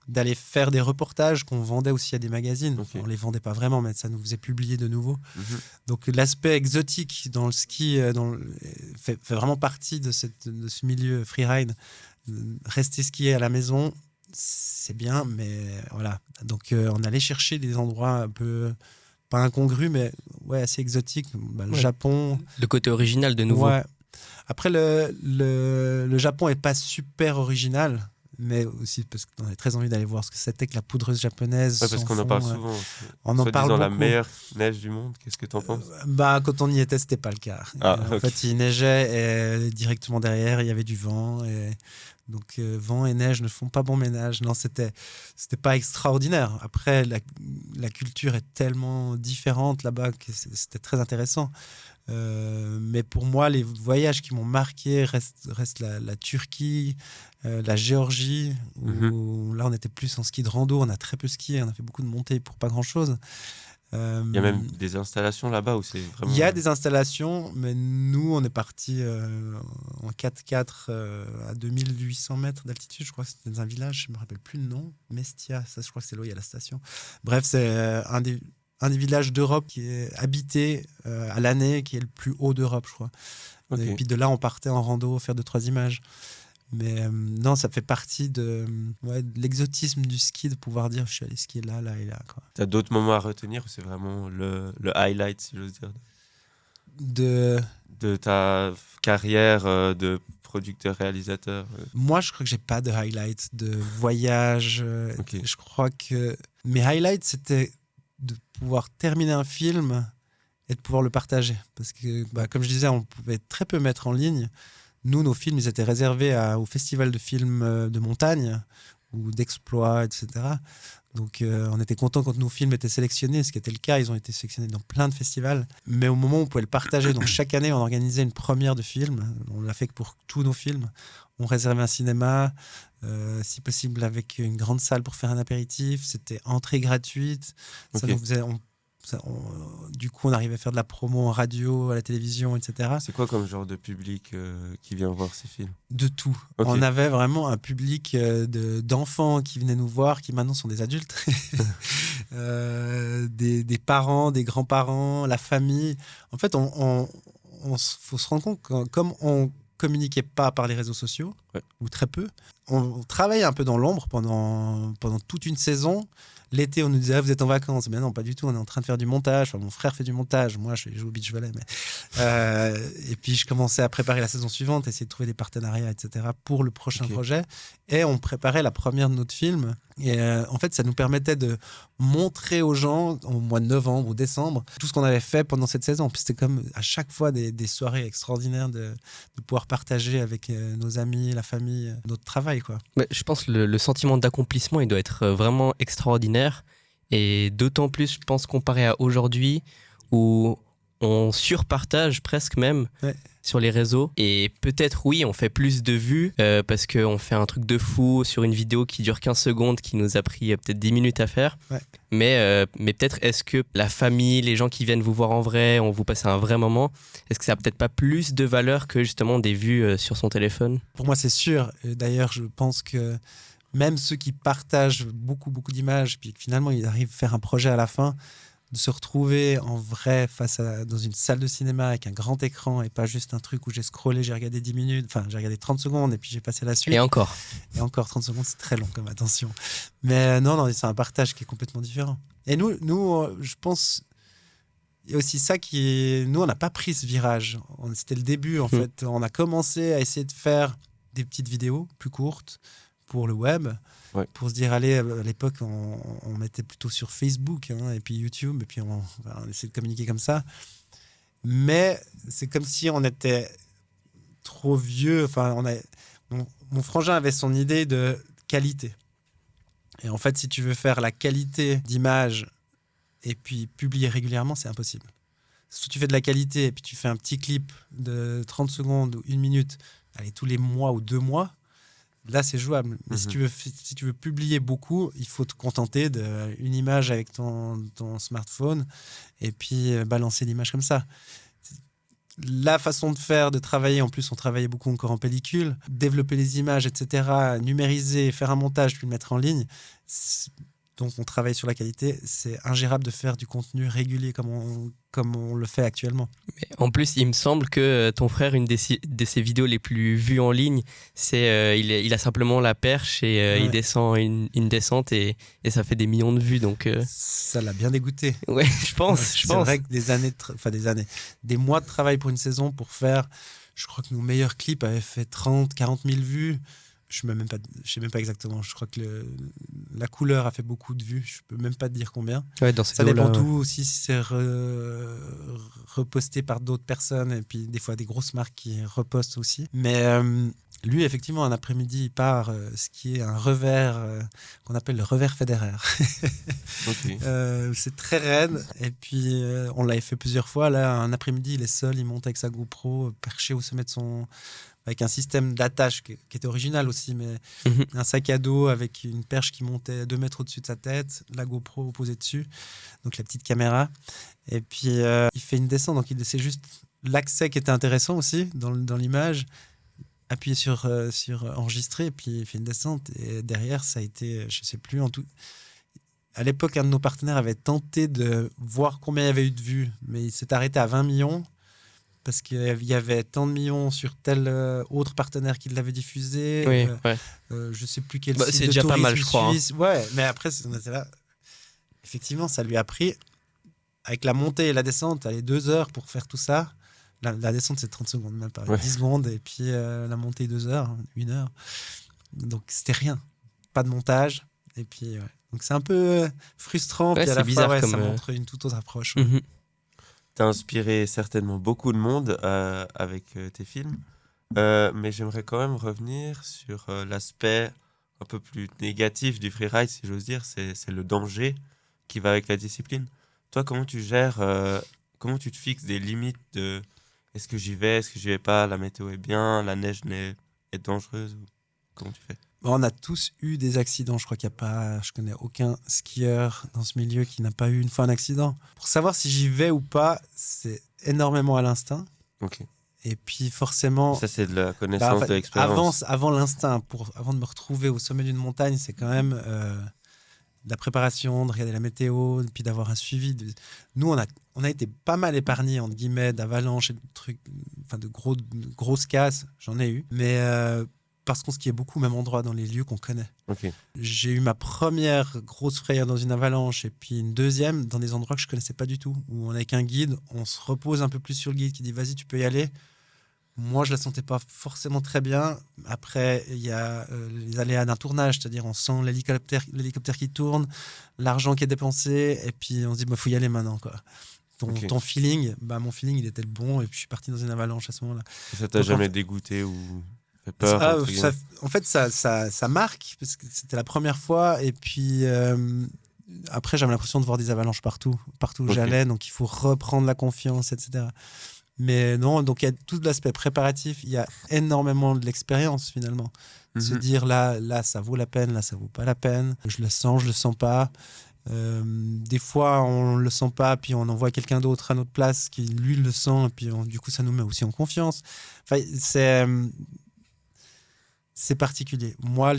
d'aller faire des reportages qu'on vendait aussi à des magazines. Okay. On ne les vendait pas vraiment, mais ça nous faisait publier de nouveau. Mm-hmm. Donc, l'aspect exotique dans le ski fait vraiment partie de ce milieu freeride. Rester skier à la maison, c'est bien, mais voilà. Donc, on allait chercher des endroits un peu... pas incongru, mais assez exotique. Le Japon. Le côté original de nouveau. Ouais. Après, le Japon n'est pas super original, mais aussi parce qu'on avait très envie d'aller voir ce que c'était que la poudreuse japonaise. Ouais, parce qu'on en parle souvent. On en parle beaucoup. La meilleure neige du monde, qu'est-ce que tu en penses? Quand on y était, ce n'était pas le cas. En fait, il neigeait et directement derrière, il y avait du vent. Donc, vent et neige ne font pas bon ménage. Non, c'était pas extraordinaire. Après, la culture est tellement différente là-bas que c'était très intéressant. Mais pour moi, les voyages qui m'ont marqué restent la Turquie, la Géorgie, où là, on était plus en ski de rando. On a très peu skié. On a fait beaucoup de montées pour pas grand-chose. Il y a même des installations là-bas où c'est vraiment... Il y a des installations, mais nous, on est partis en 4x4 à 2800 mètres d'altitude. Je crois que c'était dans un village, je ne me rappelle plus le nom. Mestia, ça, je crois que c'est là où il y a la station. Bref, c'est un des villages d'Europe qui est habité à l'année, qui est le plus haut d'Europe, je crois. Okay. Et puis de là, on partait en rando faire 2-3 images. Mais non, ça fait partie de l'exotisme du ski, de pouvoir dire je suis allé skier là, là et là. Tu as d'autres moments à retenir ou c'est vraiment le highlight, si j'ose dire, de ta carrière de producteur, réalisateur Moi, je crois que j'ai pas de highlights de voyage. Ok. Je crois que mes highlights, c'était de pouvoir terminer un film et de pouvoir le partager. Parce que, comme je disais, on pouvait très peu mettre en ligne. Nous, nos films, ils étaient réservés au festival de films de montagne ou d'exploits, etc. Donc, on était content quand nos films étaient sélectionnés, ce qui était le cas. Ils ont été sélectionnés dans plein de festivals. Mais au moment où on pouvait le partager, donc chaque année, on organisait une première de film. On l'a fait que pour tous nos films. On réservait un cinéma, si possible avec une grande salle pour faire un apéritif. C'était entrée gratuite. Ça Ok. nous faisait, du coup, on arrivait à faire de la promo en radio, à la télévision, etc. C'est quoi comme genre de public qui vient voir ces films? De tout. Ok. On avait vraiment un public d'enfants qui venaient nous voir, qui maintenant sont des adultes. Des parents, des grands-parents, la famille. En fait, faut se rendre compte que comme on communiquait pas par les réseaux sociaux, Ouais. ou très peu, on travaillait un peu dans l'ombre pendant toute une saison. L'été, on nous disait, vous êtes en vacances. Mais non, pas du tout. On est en train de faire du montage. Enfin, mon frère fait du montage. Moi, je joue au beach volley. Et puis, je commençais à préparer la saison suivante, essayer de trouver des partenariats, etc. pour le prochain Ok. projet. Et on préparait la première de notre film. Et en fait, ça nous permettait de montrer aux gens, au mois de novembre ou décembre, tout ce qu'on avait fait pendant cette saison. Puis c'était comme à chaque fois des soirées extraordinaires de pouvoir partager avec nos amis, la famille, notre travail, quoi. Mais je pense que le sentiment d'accomplissement, il doit être vraiment extraordinaire. Et d'autant plus, je pense, comparé à aujourd'hui, où on surpartage presque même Ouais. sur les réseaux. Et peut-être, oui, on fait plus de vues parce qu'on fait un truc de fou sur une vidéo qui dure 15 secondes, qui nous a pris peut-être 10 minutes à faire. Ouais. Mais peut-être, est-ce que la famille, les gens qui viennent vous voir en vrai, on vous passe un vrai moment, est-ce que ça n'a peut-être pas plus de valeur que justement des vues sur son téléphone? Pour moi, c'est sûr. Et d'ailleurs, je pense que même ceux qui partagent beaucoup, beaucoup d'images, puis finalement, ils arrivent à faire un projet à la fin, de se retrouver en vrai dans une salle de cinéma avec un grand écran et pas juste un truc où j'ai scrollé, j'ai regardé 10 minutes, enfin, j'ai regardé 30 secondes et puis j'ai passé la suite. Et encore. Et encore 30 secondes, c'est très long comme attention. Mais non, c'est un partage qui est complètement différent. Et nous je pense, il y a aussi ça nous, on n'a pas pris ce virage. C'était le début, en fait. On a commencé à essayer de faire des petites vidéos plus courtes pour le web, pour se dire, allez, à l'époque, on mettait plutôt sur Facebook et puis YouTube, et puis on essayait de communiquer comme ça. Mais c'est comme si on était trop vieux. Enfin, mon frangin avait son idée de qualité. Et en fait, si tu veux faire la qualité d'image et puis publier régulièrement, c'est impossible. Si tu fais de la qualité et puis tu fais un petit clip de 30 secondes ou 1 minute, allez, tous les mois ou 2 mois, là, c'est jouable. Mais si tu veux publier beaucoup, il faut te contenter d'une image avec ton smartphone et puis balancer l'image comme ça. La façon de faire, de travailler, en plus, on travaillait beaucoup encore en pellicule, développer les images, etc., numériser, faire un montage, puis le mettre en ligne. Donc, on travaille sur la qualité. C'est ingérable de faire du contenu régulier comme on le fait actuellement. En plus, il me semble que ton frère, une de ses vidéos les plus vues en ligne, c'est il a simplement la perche et il descend une descente et ça fait des millions de vues. Donc, ça l'a bien dégoûté. Ouais, je pense. C'est vrai que des mois de travail pour une saison pour faire, je crois que nos meilleurs clips avaient fait 30, 40 000 vues. Je ne sais même pas exactement. Je crois que la couleur a fait beaucoup de vues. Je ne peux même pas te dire combien. Ouais, ça dépend tout aussi si c'est reposté par d'autres personnes. Et puis, des fois, des grosses marques qui repostent aussi. Mais lui, effectivement, un après-midi, il part skier un revers qu'on appelle le revers Federer. Okay. C'est très raide. Et puis, on l'avait fait plusieurs fois. Là, un après-midi, il est seul. Il monte avec sa GoPro, perché au sommet de avec un système d'attache qui était original aussi, mais un sac à dos avec une perche qui montait 2 mètres au-dessus de sa tête, la GoPro posée dessus, donc la petite caméra. Et puis, il fait une descente, donc c'est juste l'accès qui était intéressant aussi dans l'image. Appuyer sur enregistrer, et puis il fait une descente. Et derrière, ça a été, je ne sais plus, à l'époque, un de nos partenaires avait tenté de voir combien il y avait eu de vues, mais il s'est arrêté à 20 millions. Parce qu'il y avait tant de millions sur tel autre partenaire qui l'avait diffusé. Oui, je ne sais plus quel site c'est de déjà pas mal, je crois. Suisse. Ouais, mais après, on était là. Effectivement, ça lui a pris, avec la montée et la descente, 2 heures pour faire tout ça. La descente, c'est 30 secondes, même pas. Ouais. 10 secondes, et puis la montée, 2 heures, 1 heure. Donc, c'était rien. Pas de montage. Et puis, ouais. Donc, c'est un peu frustrant. Ouais, puis à c'est la bizarre fois, comme, ça montre une toute autre approche. Mhm. T'as inspiré certainement beaucoup de monde avec tes films. Mais j'aimerais quand même revenir sur l'aspect un peu plus négatif du freeride, si j'ose dire. C'est le danger qui va avec la discipline. Toi, comment tu gères, comment tu te fixes des limites de est-ce que j'y vais, est-ce que j'y vais pas, la météo est bien, la neige est dangereuse ou... Comment tu fais? Bon, on a tous eu des accidents. Je crois qu'il y a pas, je connais aucun skieur dans ce milieu qui n'a pas eu une fois un accident. Pour savoir si j'y vais ou pas, c'est énormément à l'instinct. Ok. Et puis forcément, Ça, c'est de la bah, en connaissance, fait, de l'expérience. avant l'instinct, avant de me retrouver au sommet d'une montagne, c'est quand même de la préparation, de regarder la météo, puis d'avoir un suivi. Nous, on a été pas mal épargnés, entre guillemets, d'avalanches et de trucs, enfin de grosses casses. J'en ai eu. Mais parce qu'on skiait beaucoup au même endroit dans les lieux qu'on connaît. Ok. J'ai eu ma première grosse frayeur dans une avalanche et puis une deuxième dans des endroits que je connaissais pas du tout, où on est avec un guide, on se repose un peu plus sur le guide qui dit vas-y, tu peux y aller. Moi, je la sentais pas forcément très bien. Après, il y a les aléas d'un tournage, c'est-à-dire on sent l'hélicoptère qui tourne, l'argent qui est dépensé, et puis on se dit bah faut y aller maintenant quoi. Ok. Ton feeling, bah mon feeling il était le bon, et puis je suis parti dans une avalanche à ce moment-là. Ça t'a Donc, jamais en fait, dégoûté ou fait peur Ah, entre guillemets en fait, ça marque, parce que c'était la première fois. Et puis, après, j'avais l'impression de voir des avalanches partout où Ok. j'allais. Donc, il faut reprendre la confiance, etc. Mais non, donc il y a tout l'aspect préparatif. Il y a énormément de l'expérience, finalement. Se Mhm. dire, là, ça vaut la peine, là, ça vaut pas la peine. Je le sens pas. Des fois, on le sent pas, puis on envoie quelqu'un d'autre à notre place qui, lui, le sent. Et puis, du coup, ça nous met aussi en confiance. Enfin, c'est particulier. Moi,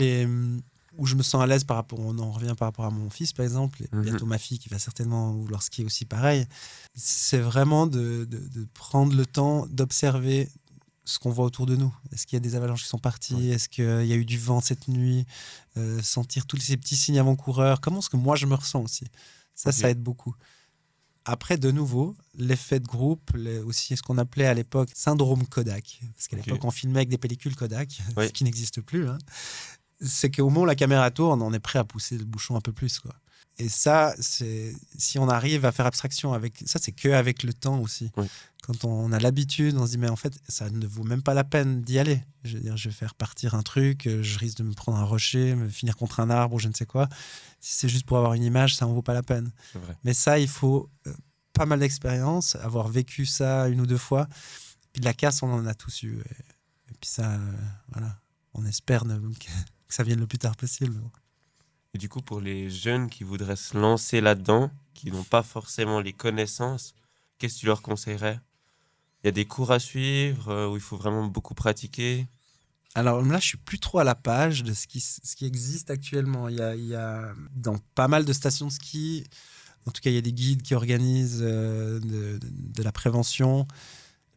où je me sens à l'aise par rapport, on en revient par rapport à mon fils, par exemple, et bientôt ma fille qui va certainement vouloir skier aussi pareil, c'est vraiment de prendre le temps d'observer ce qu'on voit autour de nous. Est-ce qu'il y a des avalanches qui sont parties? Ouais. Est-ce qu'il y a eu du vent cette nuit? Sentir tous ces petits signes avant-coureurs. Comment est-ce que moi, je me ressens aussi? Ça, Ok. ça aide beaucoup. Après, de nouveau, l'effet de groupe, aussi ce qu'on appelait à l'époque syndrome Kodak. Parce qu'à Ok. l'époque, on filmait avec des pellicules Kodak, Ouais. ce qui n'existe plus. Hein. C'est qu'au moment où la caméra tourne, on est prêt à pousser le bouchon un peu plus. Quoi. Et ça, si on arrive à faire abstraction avec ça, c'est qu'avec le temps aussi. Oui. Quand on a l'habitude, on se dit, mais en fait, ça ne vaut même pas la peine d'y aller. Je veux dire, je vais faire partir un truc, je risque de me prendre un rocher, me finir contre un arbre ou je ne sais quoi. Si c'est juste pour avoir une image, ça n'en vaut pas la peine. C'est vrai. Mais ça, il faut pas mal d'expérience, avoir vécu ça 1 ou 2 fois. Puis de la casse, on en a tous eu. Et puis ça, voilà, on espère que ça vienne le plus tard possible. Et du coup, pour les jeunes qui voudraient se lancer là-dedans, qui n'ont pas forcément les connaissances, qu'est-ce que tu leur conseillerais? Il y a des cours à suivre où il faut vraiment beaucoup pratiquer. Alors là, je suis plus trop à la page de ce qui existe actuellement. Il y a dans pas mal de stations de ski, en tout cas, il y a des guides qui organisent de la prévention.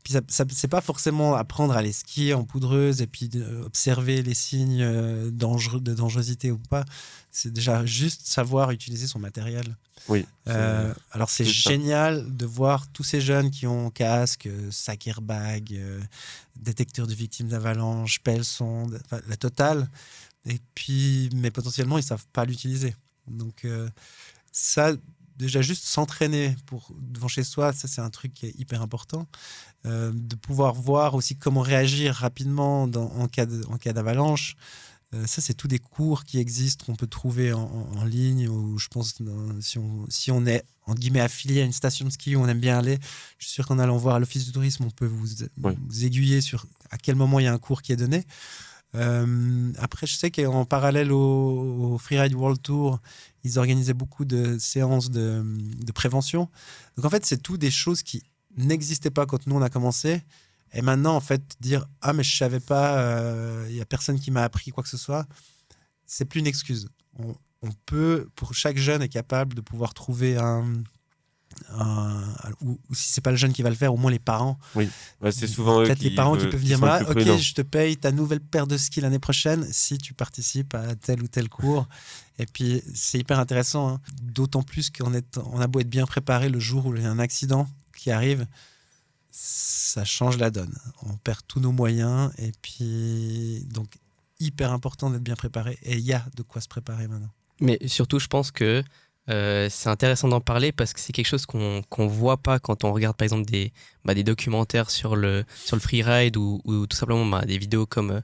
Puis c'est pas forcément apprendre à aller skier en poudreuse et puis observer les signes de dangerosité ou pas. C'est déjà juste savoir utiliser son matériel. Oui. Alors c'est tout ça. génial de voir tous ces jeunes qui ont casque, sac airbag, détecteur de victimes d'avalanche, pelle sonde, enfin, la totale. Et puis, mais potentiellement ils savent pas l'utiliser. Donc ça, déjà juste s'entraîner devant chez soi, ça c'est un truc qui est hyper important. De pouvoir voir aussi comment réagir rapidement en cas d'avalanche. Ça, c'est tous des cours qui existent, qu'on peut trouver en ligne, ou je pense, si on est, entre guillemets, affilié à une station de ski où on aime bien aller, je suis sûr qu'en allant voir à l'office du tourisme, on peut vous aiguiller sur à quel moment il y a un cours qui est donné. Après, je sais qu'en parallèle au Freeride World Tour, ils organisaient beaucoup de séances de prévention. Donc, en fait, c'est tout des choses qui n'existaient pas quand nous, on a commencé. Et maintenant, en fait, dire « Ah, mais je savais pas, il y a personne qui m'a appris quoi que ce soit », c'est plus une excuse. On peut, pour chaque jeune est capable de pouvoir trouver ou si c'est pas le jeune qui va le faire, au moins les parents. Oui, c'est souvent eux peut-être les parents qui peuvent dire sont le plus ok, prudents. je te paye ta nouvelle paire de skis l'année prochaine si tu participes à tel ou tel cours. Et puis c'est hyper intéressant, hein. D'autant plus on a beau être bien préparé, le jour où il y a un accident qui arrive, ça change la donne. On perd tous nos moyens et puis donc hyper important d'être bien préparé et il y a de quoi se préparer maintenant. Mais surtout, je pense que c'est intéressant d'en parler parce que c'est quelque chose qu'on voit pas quand on regarde par exemple des documentaires sur le freeride ou tout simplement des vidéos comme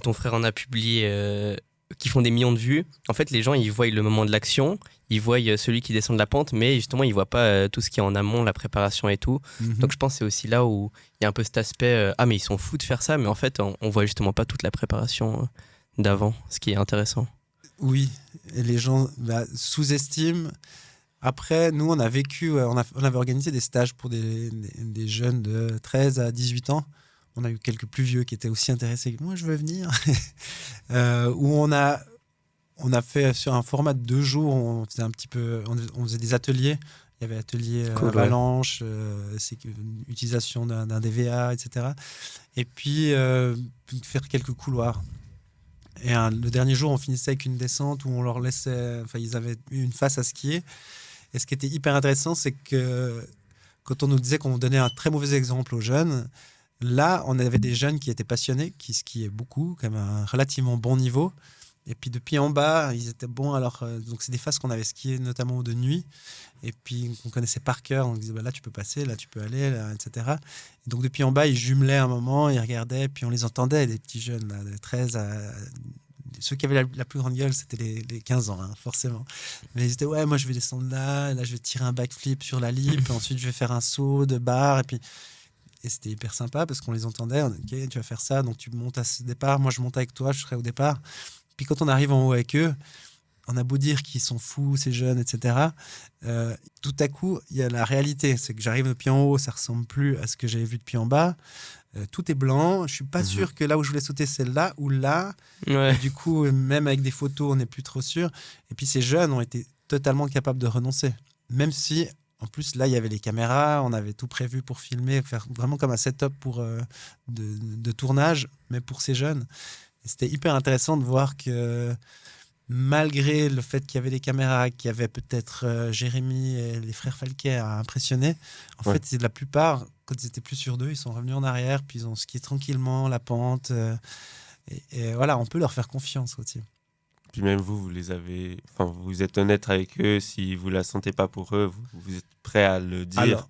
ton frère en a publié qui font des millions de vues. En fait, les gens, ils voient le moment de l'action, ils voient celui qui descend de la pente, mais justement, ils voient pas tout ce qui est en amont, la préparation et tout. Donc, je pense que c'est aussi là où il y a un peu cet aspect ah, mais ils sont fous de faire ça, mais en fait, on voit justement pas toute la préparation d'avant, ce qui est intéressant. Oui, et les gens sous-estiment. Après, nous, on a vécu, on avait organisé des stages pour des jeunes de 13 à 18 ans. On a eu quelques plus vieux qui étaient aussi intéressés. Moi, je veux venir. Où on a fait sur un format de 2 jours, on faisait des ateliers. Il y avait atelier avalanche, utilisation d'un DVA, etc. Et puis, faire quelques couloirs. Et le dernier jour, on finissait avec une descente où on leur laissait... Enfin, ils avaient eu une face à skier. Et ce qui était hyper intéressant, c'est que quand on nous disait qu'on donnait un très mauvais exemple aux jeunes, là, on avait des jeunes qui étaient passionnés, qui skiaient beaucoup, quand même à un relativement bon niveau. Et puis, depuis en bas, ils étaient bons. Alors, donc, c'est des phases qu'on avait skiées, notamment de nuit. Et puis, qu'on connaissait par cœur. On disait, là, tu peux passer, là, tu peux aller, là, etc. Et donc, depuis en bas, ils jumelaient un moment, ils regardaient. Puis, on les entendait, les petits jeunes, là, de 13 à... Ceux qui avaient la plus grande gueule, c'était les 15 ans, hein, forcément. Mais ils étaient, ouais, moi, je vais descendre là je vais tirer un backflip sur la lip. Ensuite, je vais faire un saut de barre. Et c'était hyper sympa parce qu'on les entendait. Ok, tu vas faire ça, donc tu montes à ce départ. Moi, je monte avec toi, je serai au départ. Puis quand on arrive en haut avec eux, on a beau dire qu'ils sont fous, ces jeunes, etc. Tout à coup, il y a la réalité. C'est que j'arrive depuis en haut, ça ressemble plus à ce que j'avais vu depuis en bas. Tout est blanc. Je suis pas sûr que là où je voulais sauter, c'est là ou là. Ouais. Du coup, même avec des photos, on n'est plus trop sûr. Et puis ces jeunes ont été totalement capables de renoncer. Même si, en plus, là, il y avait les caméras, on avait tout prévu pour filmer, faire vraiment comme un setup de tournage, mais pour ces jeunes. Et c'était hyper intéressant de voir que malgré le fait qu'il y avait des caméras, qu'il y avait peut-être Jérémy et les frères Falquet à impressionner, en fait, c'est la plupart, quand ils étaient plus sûrs d'eux, ils sont revenus en arrière, puis ils ont skié tranquillement la pente. Et voilà, on peut leur faire confiance aussi. Puis même vous les avez... Enfin, vous êtes honnête avec eux. Si vous la sentez pas pour eux, vous êtes prêt à le dire. Alors,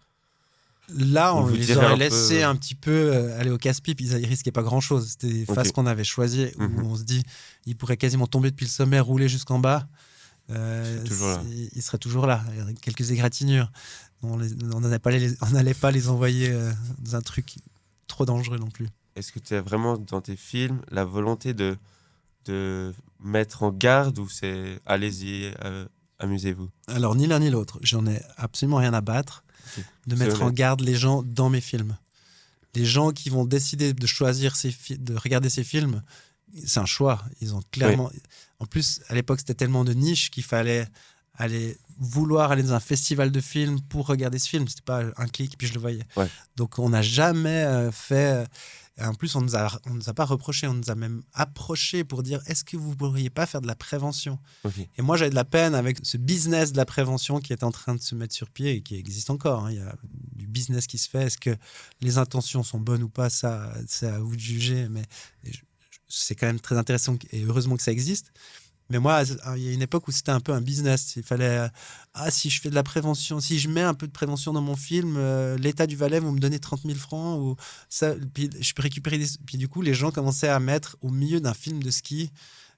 là, on les aurait laissés un petit peu aller au casse-pipe. Ils risquaient pas grand-chose. C'était des phases qu'on avait choisies où on se dit ils pourraient quasiment tomber depuis le sommet, rouler jusqu'en bas. Ils seraient toujours là. Il y aurait quelques égratignures. On n'allait pas les envoyer dans un truc trop dangereux non plus. Est-ce que tu as vraiment dans tes films la volonté de mettre en garde ou c'est allez-y, amusez-vous? Alors, ni l'un ni l'autre. J'en ai absolument rien à battre de mettre en garde les gens dans mes films. Les gens qui vont décider de choisir de regarder ces films, c'est un choix. Ils ont clairement... Oui. En plus, à l'époque, c'était tellement de niche qu'il fallait vouloir aller dans un festival de films pour regarder ce film. C'était pas un clic, puis je le voyais. Ouais. Donc, on n'a jamais fait... En plus, on nous a pas reproché, on nous a même approché pour dire est-ce que vous ne pourriez pas faire de la prévention? Okay. Et moi, j'avais de la peine avec ce business de la prévention qui est en train de se mettre sur pied et qui existe encore. Hein. Il y a du business qui se fait. Est-ce que les intentions sont bonnes ou pas? Ça, c'est à vous de juger. Mais c'est quand même très intéressant et heureusement que ça existe. Mais moi, il y a une époque où c'était un peu un business. Il fallait, si je fais de la prévention, si je mets un peu de prévention dans mon film, l'État du Valais, vous me donnez 30 000 francs. Ou ça, puis je peux récupérer Puis du coup, les gens commençaient à mettre au milieu d'un film de ski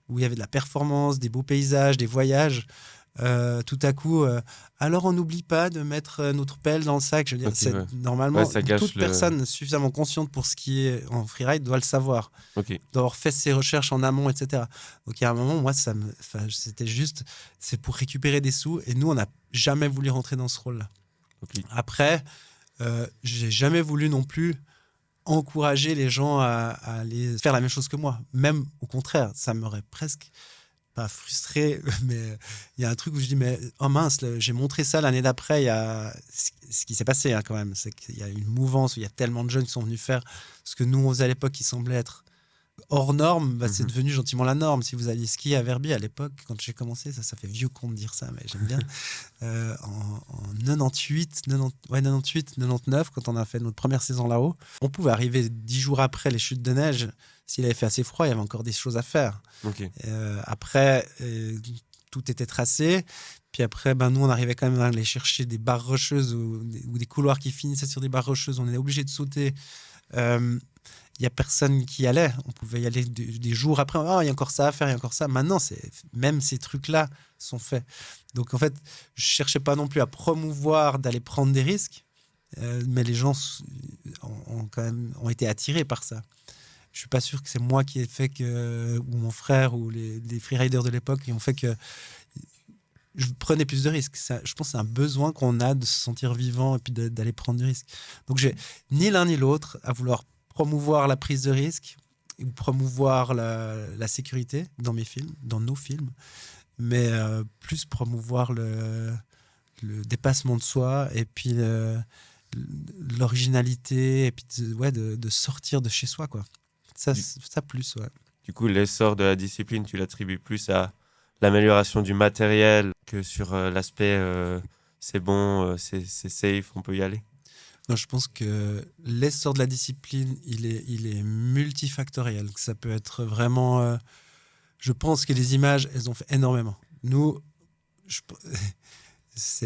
où il y avait de la performance, des beaux paysages, des voyages. Tout à coup, alors on n'oublie pas de mettre notre pelle dans le sac. Je veux dire, normalement, toute personne suffisamment consciente pour skier en freeride doit le savoir, d'avoir fait ses recherches en amont, etc. Donc il y a un moment, moi, c'était juste, c'est pour récupérer des sous, et nous, on n'a jamais voulu rentrer dans ce rôle-là. Après, j'ai jamais voulu non plus encourager les gens à aller faire la même chose que moi. Même au contraire, ça m'aurait presque... pas frustré, mais il y a un truc où je dis mais oh mince, j'ai montré ça l'année d'après, il y a ce qui s'est passé quand même, c'est qu'il y a une mouvance où il y a tellement de jeunes qui sont venus faire ce que nous on faisait à l'époque qui semblait être hors norme, c'est devenu gentiment la norme. Si vous alliez skier à Verbier à l'époque, quand j'ai commencé, ça fait vieux con de dire ça, mais j'aime bien. En 98, 99, quand on a fait notre première saison là-haut, on pouvait arriver 10 jours après les chutes de neige. S'il avait fait assez froid, il y avait encore des choses à faire. Ok. Après, tout était tracé. Puis après, nous, on arrivait quand même à aller chercher des barres rocheuses ou des couloirs qui finissaient sur des barres rocheuses. On était obligé de sauter. Il n'y a personne qui y allait. On pouvait y aller des jours après. Il y a encore ça à faire, il y a encore ça. Maintenant, même ces trucs-là sont faits. Donc, en fait, je ne cherchais pas non plus à promouvoir d'aller prendre des risques. Mais les gens ont été attirés par ça. Je ne suis pas sûr que c'est moi qui ai fait ou mon frère ou les freeriders de l'époque qui ont fait que je prenais plus de risques. Je pense que c'est un besoin qu'on a de se sentir vivant et puis d'aller prendre du risque. Donc, j'ai ni l'un ni l'autre à vouloir promouvoir la prise de risque ou promouvoir la sécurité dans mes films, dans nos films, mais plus promouvoir le dépassement de soi et puis l'originalité et puis de sortir de chez soi, quoi. Ça plus, ouais. Du coup, l'essor de la discipline, tu l'attribues plus à l'amélioration du matériel que sur l'aspect c'est bon, c'est safe, on peut y aller. Non, je pense que l'essor de la discipline, il est multifactoriel. Ça peut être vraiment... je pense que les images, elles ont fait énormément. Nous, si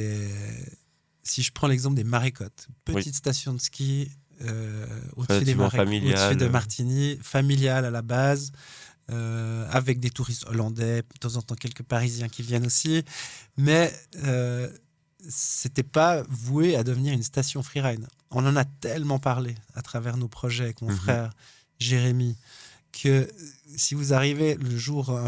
je prends l'exemple des Marécottes, petite station de ski au-dessus de Martigny, familiale à la base, avec des touristes hollandais, de temps en temps quelques Parisiens qui viennent aussi, mais c'était pas voué à devenir une station freeride. On en a tellement parlé à travers nos projets avec mon frère Jérémy, que si vous arrivez un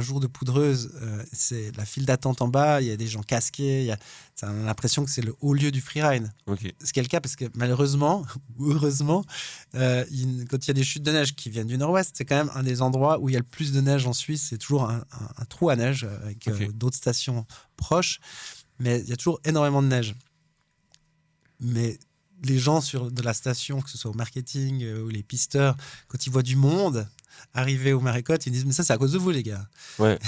jour de poudreuse, c'est la file d'attente en bas, il y a des gens casqués, on a l'impression que c'est le haut lieu du freeride. Okay. Ce qui est le cas parce que malheureusement, ou heureusement, quand il y a des chutes de neige qui viennent du nord-ouest, c'est quand même un des endroits où il y a le plus de neige en Suisse. C'est toujours un trou à neige avec d'autres stations proches, mais il y a toujours énormément de neige. Mais les gens de la station, que ce soit au marketing ou les pisteurs, quand ils voient du monde arriver au Marécottes, ils disent mais ça c'est à cause de vous les gars. Ouais.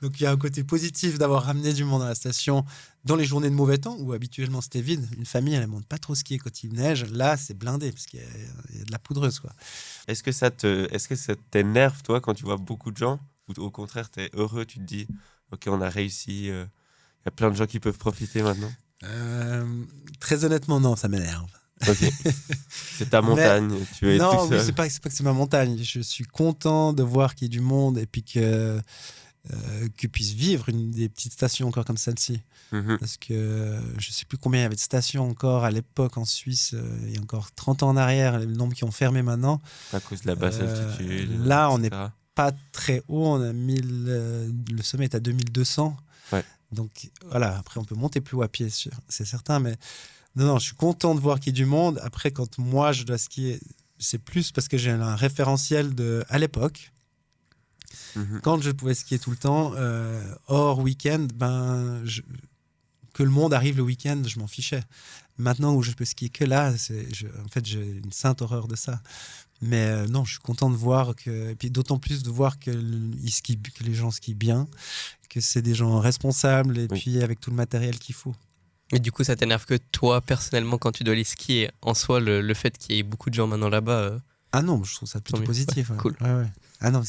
Donc il y a un côté positif d'avoir ramené du monde à la station dans les journées de mauvais temps où habituellement c'était vide. Une famille elle ne monte pas trop skier quand il neige. Là c'est blindé parce qu'il y a de la poudreuse, quoi. Est-ce que ça t'énerve toi quand tu vois beaucoup de gens ou au contraire t'es heureux, tu te dis ok on a réussi, il y a plein de gens qui peuvent profiter maintenant? Très honnêtement non, ça m'énerve. Okay. C'est ta montagne, tu es tout seul. Non, c'est pas que c'est ma montagne. Je suis content de voir qu'il y ait du monde et puis que puisse vivre des petites stations encore comme celle-ci. Parce que je sais plus combien il y avait de stations encore à l'époque en Suisse, il y a encore 30 ans en arrière, le nombre qui ont fermé maintenant. À cause de la basse altitude. Là, etc. on n'est pas très haut, on a le sommet est à 2200. Ouais. Donc voilà, après on peut monter plus haut à pied, c'est certain, mais non, je suis content de voir qu'il y ait du monde. Après, quand moi, je dois skier, c'est plus parce que j'ai un référentiel à l'époque. Quand je pouvais skier tout le temps, hors week-end, que le monde arrive le week-end, je m'en fichais. Maintenant où je peux skier que là, en fait, j'ai une sainte horreur de ça. Mais non, je suis content de voir et puis d'autant plus de voir que les gens skient bien, que c'est des gens responsables et puis avec tout le matériel qu'il faut. Mais du coup, ça t'énerve que toi, personnellement, quand tu dois aller skier, en soi, le fait qu'il y ait beaucoup de gens maintenant là-bas... Ah non, je trouve ça plutôt positif. Ouais, cool. Ouais. Ah non,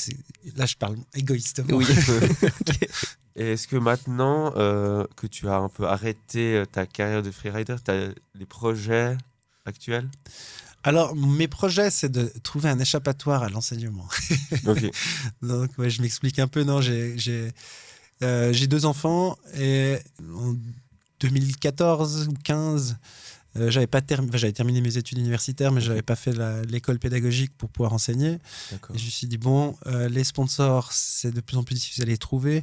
là, je parle égoïstement. Oui. Okay. Et est-ce que maintenant que tu as un peu arrêté ta carrière de freerider, tu as des projets actuels? Alors, mes projets, c'est de trouver un échappatoire à l'enseignement. Okay. Donc, je m'explique un peu. Non, j'ai 2 enfants et en 2014 ou 15, j'avais terminé mes études universitaires, mais je n'avais pas fait l'école pédagogique pour pouvoir enseigner. D'accord. Et je me suis dit, les sponsors, c'est de plus en plus difficile à les trouver.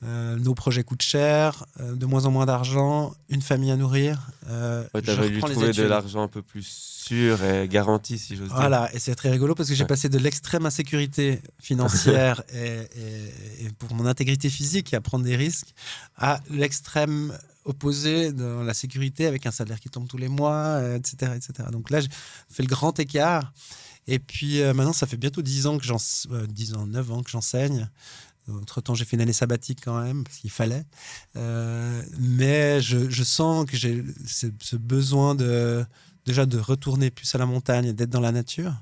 Nos projets coûtent cher, de moins en moins d'argent, une famille à nourrir. Tu avais dû trouver de l'argent un peu plus sûr et garanti, si j'ose dire. Voilà, et c'est très rigolo parce que j'ai passé de l'extrême insécurité financière et pour mon intégrité physique et à prendre des risques, à l'extrême opposé dans la sécurité avec un salaire qui tombe tous les mois, etc., etc. Donc là, je fais le grand écart. Et puis maintenant, ça fait bientôt 10 ans 9 ans que j'enseigne. Entre-temps, j'ai fait une année sabbatique quand même, parce qu'il fallait. Mais je sens que j'ai ce besoin déjà de retourner plus à la montagne, d'être dans la nature.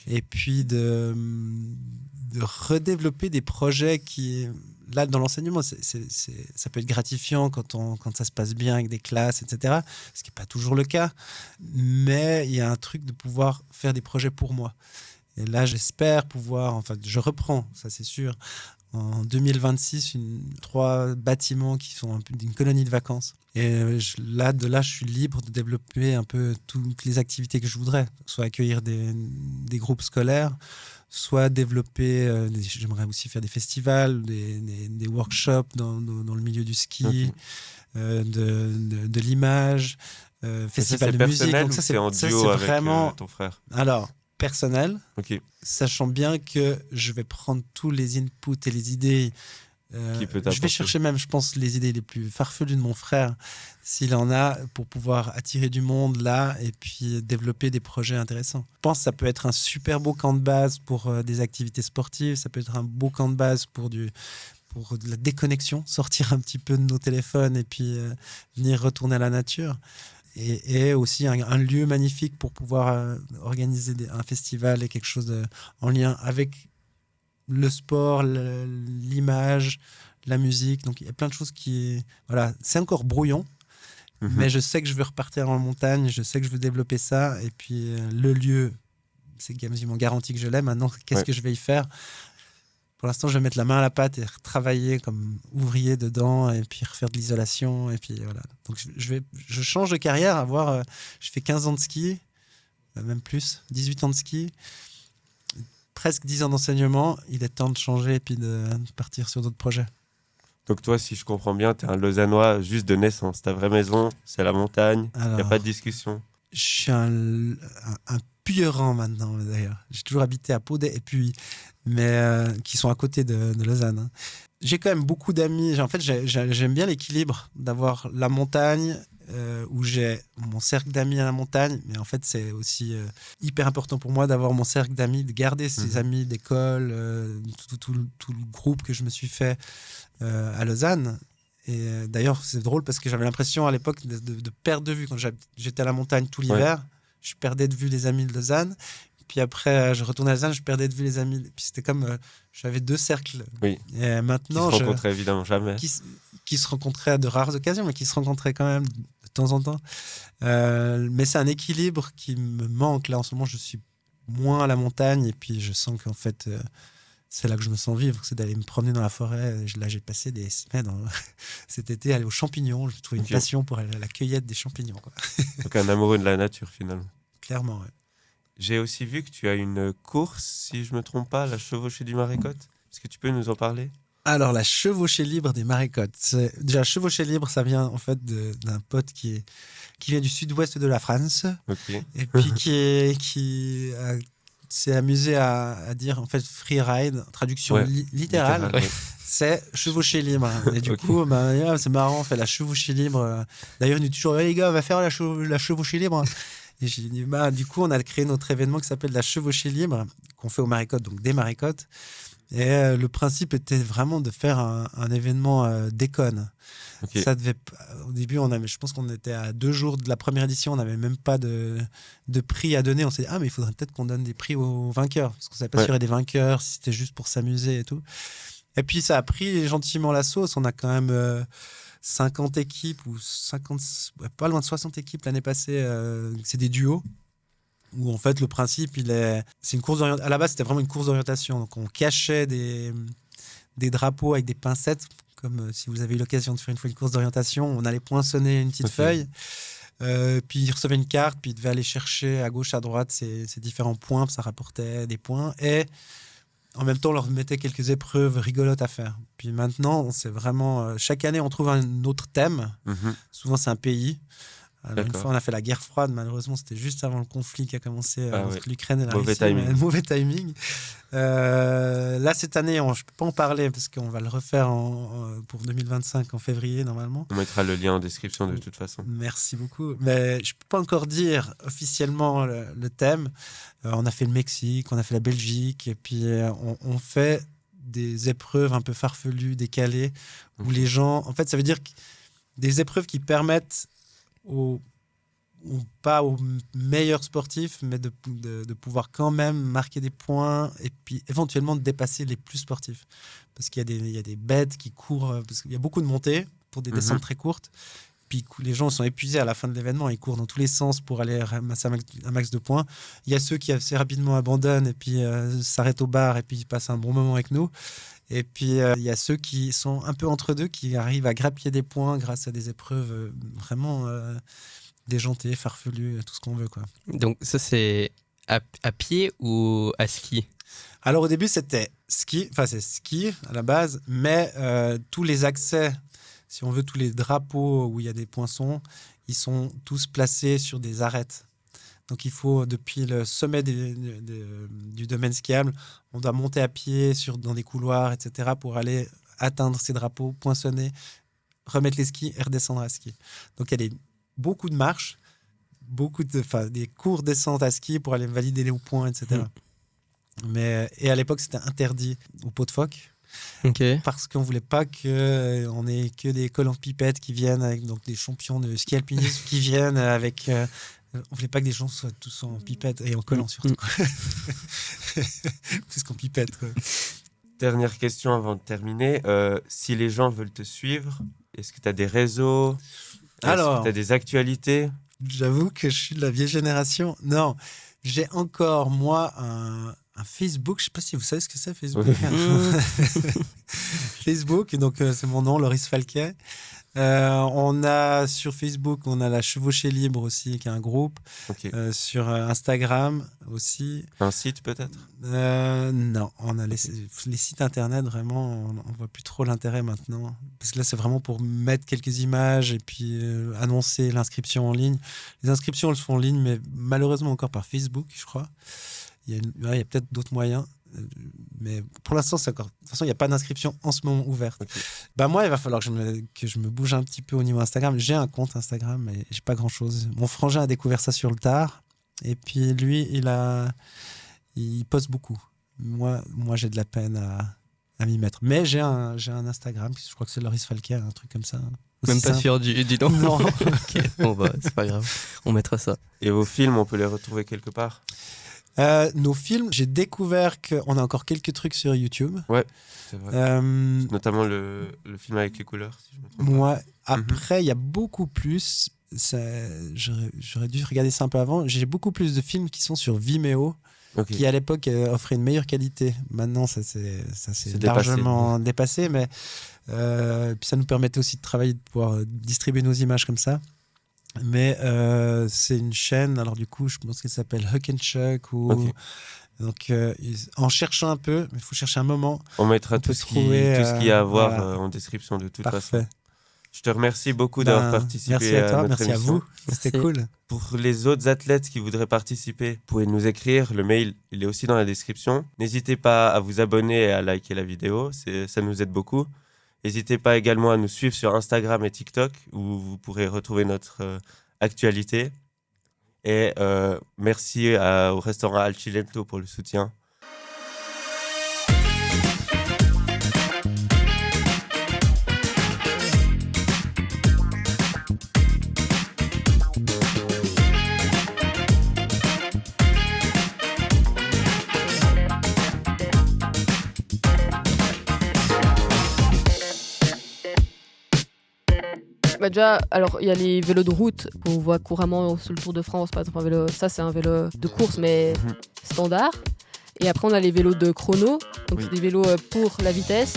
Et puis de redévelopper des projets qui... Là, dans l'enseignement, ça peut être gratifiant quand ça se passe bien avec des classes, etc. Ce qui n'est pas toujours le cas. Mais il y a un truc de pouvoir faire des projets pour moi. Et là, j'espère pouvoir... Enfin, je reprends, ça c'est sûr. En 2026, 3 bâtiments qui sont un peu d'une colonie de vacances. Et de là, je suis libre de développer un peu toutes les activités que je voudrais. Soit accueillir des groupes scolaires, soit développer... j'aimerais aussi faire des festivals, des workshops dans le milieu du ski, de l'image, festival de musique. Donc ça, c'est en duo avec vraiment... ton frère. Alors, personnel, okay. Sachant bien que je vais prendre tous les inputs et les idées. Je vais chercher même, je pense, les idées les plus farfelues de mon frère, s'il en a, pour pouvoir attirer du monde là et puis développer des projets intéressants. Je pense que ça peut être un super beau camp de base pour des activités sportives, ça peut être un beau camp de base pour de la déconnexion, sortir un petit peu de nos téléphones et puis venir retourner à la nature. Et aussi un lieu magnifique pour pouvoir organiser un festival et quelque chose en lien avec le sport, l'image, la musique. Donc, il y a plein de choses qui... Voilà, c'est encore brouillon, mais je sais que je veux repartir en montagne, je sais que je veux développer ça. Et puis, le lieu, c'est quasiment garanti que je l'ai. Maintenant, qu'est-ce que je vais y faire ? Pour l'instant, je vais mettre la main à la pâte et travailler comme ouvrier dedans et puis refaire de l'isolation. Et puis voilà. Donc, je change de carrière. Je fais 15 ans de ski, même plus, 18 ans de ski, presque 10 ans d'enseignement. Il est temps de changer et puis de partir sur d'autres projets. Donc toi, si je comprends bien, tu es un Lausannois juste de naissance. Ta vraie maison, c'est la montagne. Il n'y a pas de discussion. Je suis un Puyeran maintenant, d'ailleurs. J'ai toujours habité à Pau et puis... mais qui sont à côté de Lausanne. Hein. J'ai quand même beaucoup d'amis. En fait, j'aime bien l'équilibre d'avoir la montagne, où j'ai mon cercle d'amis à la montagne, mais en fait, c'est aussi hyper important pour moi d'avoir mon cercle d'amis, de garder ces amis d'école, tout le groupe que je me suis fait à Lausanne. Et d'ailleurs, c'est drôle parce que j'avais l'impression à l'époque de perdre de vue. Quand j'étais à la montagne tout l'hiver, je perdais de vue les amis de Lausanne. Puis après, je retournais à Lausanne, je perdais de vue les amis. Puis c'était comme... j'avais 2 cercles. Oui. Et maintenant, qui se rencontraient évidemment jamais. Qui se rencontraient à de rares occasions, mais qui se rencontraient quand même de temps en temps. Mais c'est un équilibre qui me manque. Là, en ce moment, je suis moins à la montagne. Et puis, je sens qu'en fait, c'est là que je me sens vivre. C'est d'aller me promener dans la forêt. Là, j'ai passé des semaines cet été, aller aux champignons. J'ai trouvé une passion pour aller à la cueillette des champignons. Quoi. Donc, un amoureux de la nature, finalement. Clairement, oui. J'ai aussi vu que tu as une course, si je ne me trompe pas, la chevauchée du Marécotte. Est-ce que tu peux nous en parler ? Alors, la chevauchée libre des Marécottes. Déjà, chevauchée libre, ça vient en fait d'un pote qui vient du sud-ouest de la France. Okay. Et puis qui s'est amusé à dire en fait freeride, traduction littérale. Ouais. C'est chevauchée libre. Et du coup, c'est marrant, on fait la chevauchée libre. D'ailleurs, il nous dit toujours, les gars, on va faire la chevauchée libre. Et j'ai dit, du coup, on a créé notre événement qui s'appelle la chevauchée libre, qu'on fait au Marécotte, donc des Marécottes. Et le principe était vraiment de faire un événement déconne. Okay. Ça devait, au début, je pense qu'on était à 2 jours de la première édition, on n'avait même pas de prix à donner. On s'est dit, mais il faudrait peut-être qu'on donne des prix aux vainqueurs, parce qu'on ne savait pas s'il y aurait des vainqueurs, si c'était juste pour s'amuser et tout. Et puis, ça a pris gentiment la sauce. On a quand même 50 équipes, ou 50, pas loin de 60 équipes l'année passée. C'est des duos. Où en fait le principe c'est une course d'orientation. À la base c'était vraiment une course d'orientation, donc on cachait des drapeaux avec des pincettes, comme si vous avez eu l'occasion de faire une fois une course d'orientation, on allait poinçonner une petite feuille, puis ils recevaient une carte, puis ils devaient aller chercher à gauche à droite ces différents points, puis ça rapportait des points, et en même temps on leur mettait quelques épreuves rigolotes à faire. Puis maintenant c'est vraiment chaque année on trouve un autre thème. Souvent c'est un pays. Alors, une fois, on a fait la guerre froide. Malheureusement, c'était juste avant le conflit qui a commencé entre l'Ukraine et la Mauvais Russie. timing. Mauvais timing. Là, cette année, je ne peux pas en parler parce qu'on va le refaire pour 2025 en février, normalement. On mettra le lien en description de toute façon. Merci beaucoup. Mais je ne peux pas encore dire officiellement le thème. On a fait le Mexique, on a fait la Belgique. Et puis, on fait des épreuves un peu farfelues, décalées, où les gens... En fait, ça veut dire des épreuves qui permettent pas aux meilleurs sportifs, mais de pouvoir quand même marquer des points et puis éventuellement de dépasser les plus sportifs. Parce qu'il y a des bêtes qui courent, parce qu'il y a beaucoup de montées pour des descentes très courtes. Puis les gens sont épuisés à la fin de l'événement, ils courent dans tous les sens pour aller ramasser un max de points. Il y a ceux qui assez rapidement abandonnent et puis s'arrêtent au bar et puis passent un bon moment avec nous. Et puis, il y a ceux qui sont un peu entre deux, qui arrivent à grappiller des points grâce à des épreuves vraiment déjantées, farfelues, tout ce qu'on veut, quoi. Donc ça, c'est à pied ou à ski? Alors, au début, c'était ski. Enfin, c'est ski à la base, mais tous les accès, si on veut, tous les drapeaux où il y a des poinçons, ils sont tous placés sur des arêtes. Donc, il faut, depuis le sommet du domaine skiable, on doit monter à pied dans des couloirs, etc., pour aller atteindre ces drapeaux, poinçonner, remettre les skis et redescendre à ski. Donc, il y a beaucoup de marches, des courts descentes à ski pour aller valider les points, etc. Et à l'époque, c'était interdit au pot de phoque. Okay. Parce qu'on ne voulait pas qu'on ait que des cols en pipette qui viennent avec donc, des champions de ski alpinisme qui viennent avec... on ne voulait pas que des gens soient tous en pipette et en collant surtout. Plus qu'en pipette. Quoi. Dernière question avant de terminer. Si les gens veulent te suivre, est-ce que tu as des réseaux? Alors, tu as des actualités? J'avoue que je suis de la vieille génération. Non, j'ai encore, moi, un Facebook. Je ne sais pas si vous savez ce que c'est, Facebook. Facebook, donc c'est mon nom, Loris Falquet. On a sur Facebook, on a la Chevauchée Libre aussi, qui est un groupe. Okay. Sur Instagram aussi. Un site peut-être? Non, on a les sites internet, vraiment, on ne voit plus trop l'intérêt maintenant. Parce que là, c'est vraiment pour mettre quelques images et puis annoncer l'inscription en ligne. Les inscriptions, elles se font en ligne, mais malheureusement encore par Facebook, je crois. Il y a peut-être d'autres moyens. Mais pour l'instant, c'est encore... De toute façon, il n'y a pas d'inscription en ce moment ouverte. Okay. Moi, il va falloir que je me bouge un petit peu au niveau Instagram. J'ai un compte Instagram, mais je n'ai pas grand-chose. Mon frangin a découvert ça sur le tard. Et puis, lui, il poste beaucoup. Moi, j'ai de la peine à m'y mettre. Mais j'ai un Instagram, je crois que c'est Loris Falquet, un truc comme ça. Même pas sûr du nom? Non. Okay. Bon, c'est pas grave. On mettra ça. Et vos films, on peut les retrouver quelque part? Nos films, j'ai découvert qu'on a encore quelques trucs sur YouTube. Ouais, c'est vrai. Notamment le film avec les couleurs, si je me trompe pas. Après, il y a beaucoup plus. J'aurais dû regarder ça un peu avant. J'ai beaucoup plus de films qui sont sur Vimeo, qui à l'époque offraient une meilleure qualité. Maintenant, ça s'est largement dépassé, mais puis ça nous permettait aussi de travailler, de pouvoir distribuer nos images comme ça. Mais c'est une chaîne, alors du coup, je pense qu'elle s'appelle Huck and Chuck. Donc, en cherchant un peu, il faut chercher un moment. On mettra tout ce qu'il y a à voir en description de toute façon. Je te remercie beaucoup d'avoir participé merci à toi, notre merci émission. À vous, c'était cool. Pour les autres athlètes qui voudraient participer, vous pouvez nous écrire. Le mail, il est aussi dans la description. N'hésitez pas à vous abonner et à liker la vidéo, ça nous aide beaucoup. N'hésitez pas également à nous suivre sur Instagram et TikTok où vous pourrez retrouver notre actualité. Et merci au restaurant Al Cilento pour le soutien. Déjà, alors il y a les vélos de route qu'on voit couramment sur le Tour de France, par exemple. Ça, c'est un vélo de course, mais standard. Et après, on a les vélos de chrono. Donc, c'est des vélos pour la vitesse.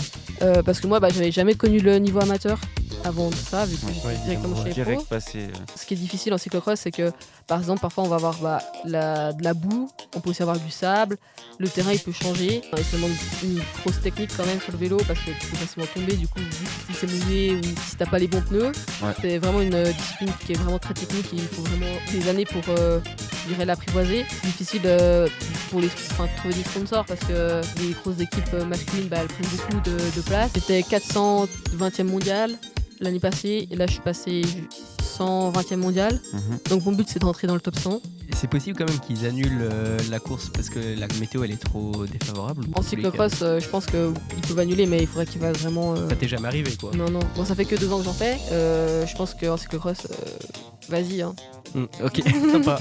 Parce que moi, j'avais jamais connu le niveau amateur. avant de ça, vu que j'étais directement chez les pros. Direct passé. Ce qui est difficile en cyclocross, c'est que par exemple, parfois on va avoir de la boue, on peut aussi avoir du sable, le terrain il peut changer. Il se demande une grosse technique quand même sur le vélo parce que tu peux facilement tomber, du coup, vu si c'est mouillé ou si t'as pas les bons pneus. Ouais. C'est vraiment une discipline qui est vraiment très technique et il faut vraiment des années pour je dirais, l'apprivoiser. C'est difficile pour trouver des sponsors parce que les grosses équipes masculines elles prennent beaucoup de place. C'était 420e mondial l'année passée et là je suis passé 120e mondial. Donc mon but c'est de rentrer dans le top 100. Et c'est possible quand même qu'ils annulent la course parce que la météo elle est trop défavorable. En cyclocross, je pense qu'ils peuvent annuler, mais il faudrait qu'ils fassent vraiment. Ça t'est jamais arrivé quoi? Non. Bon, ça fait que 2 ans que j'en fais. Je pense qu'en cyclocross, vas-y. Hein. Ok, sympa.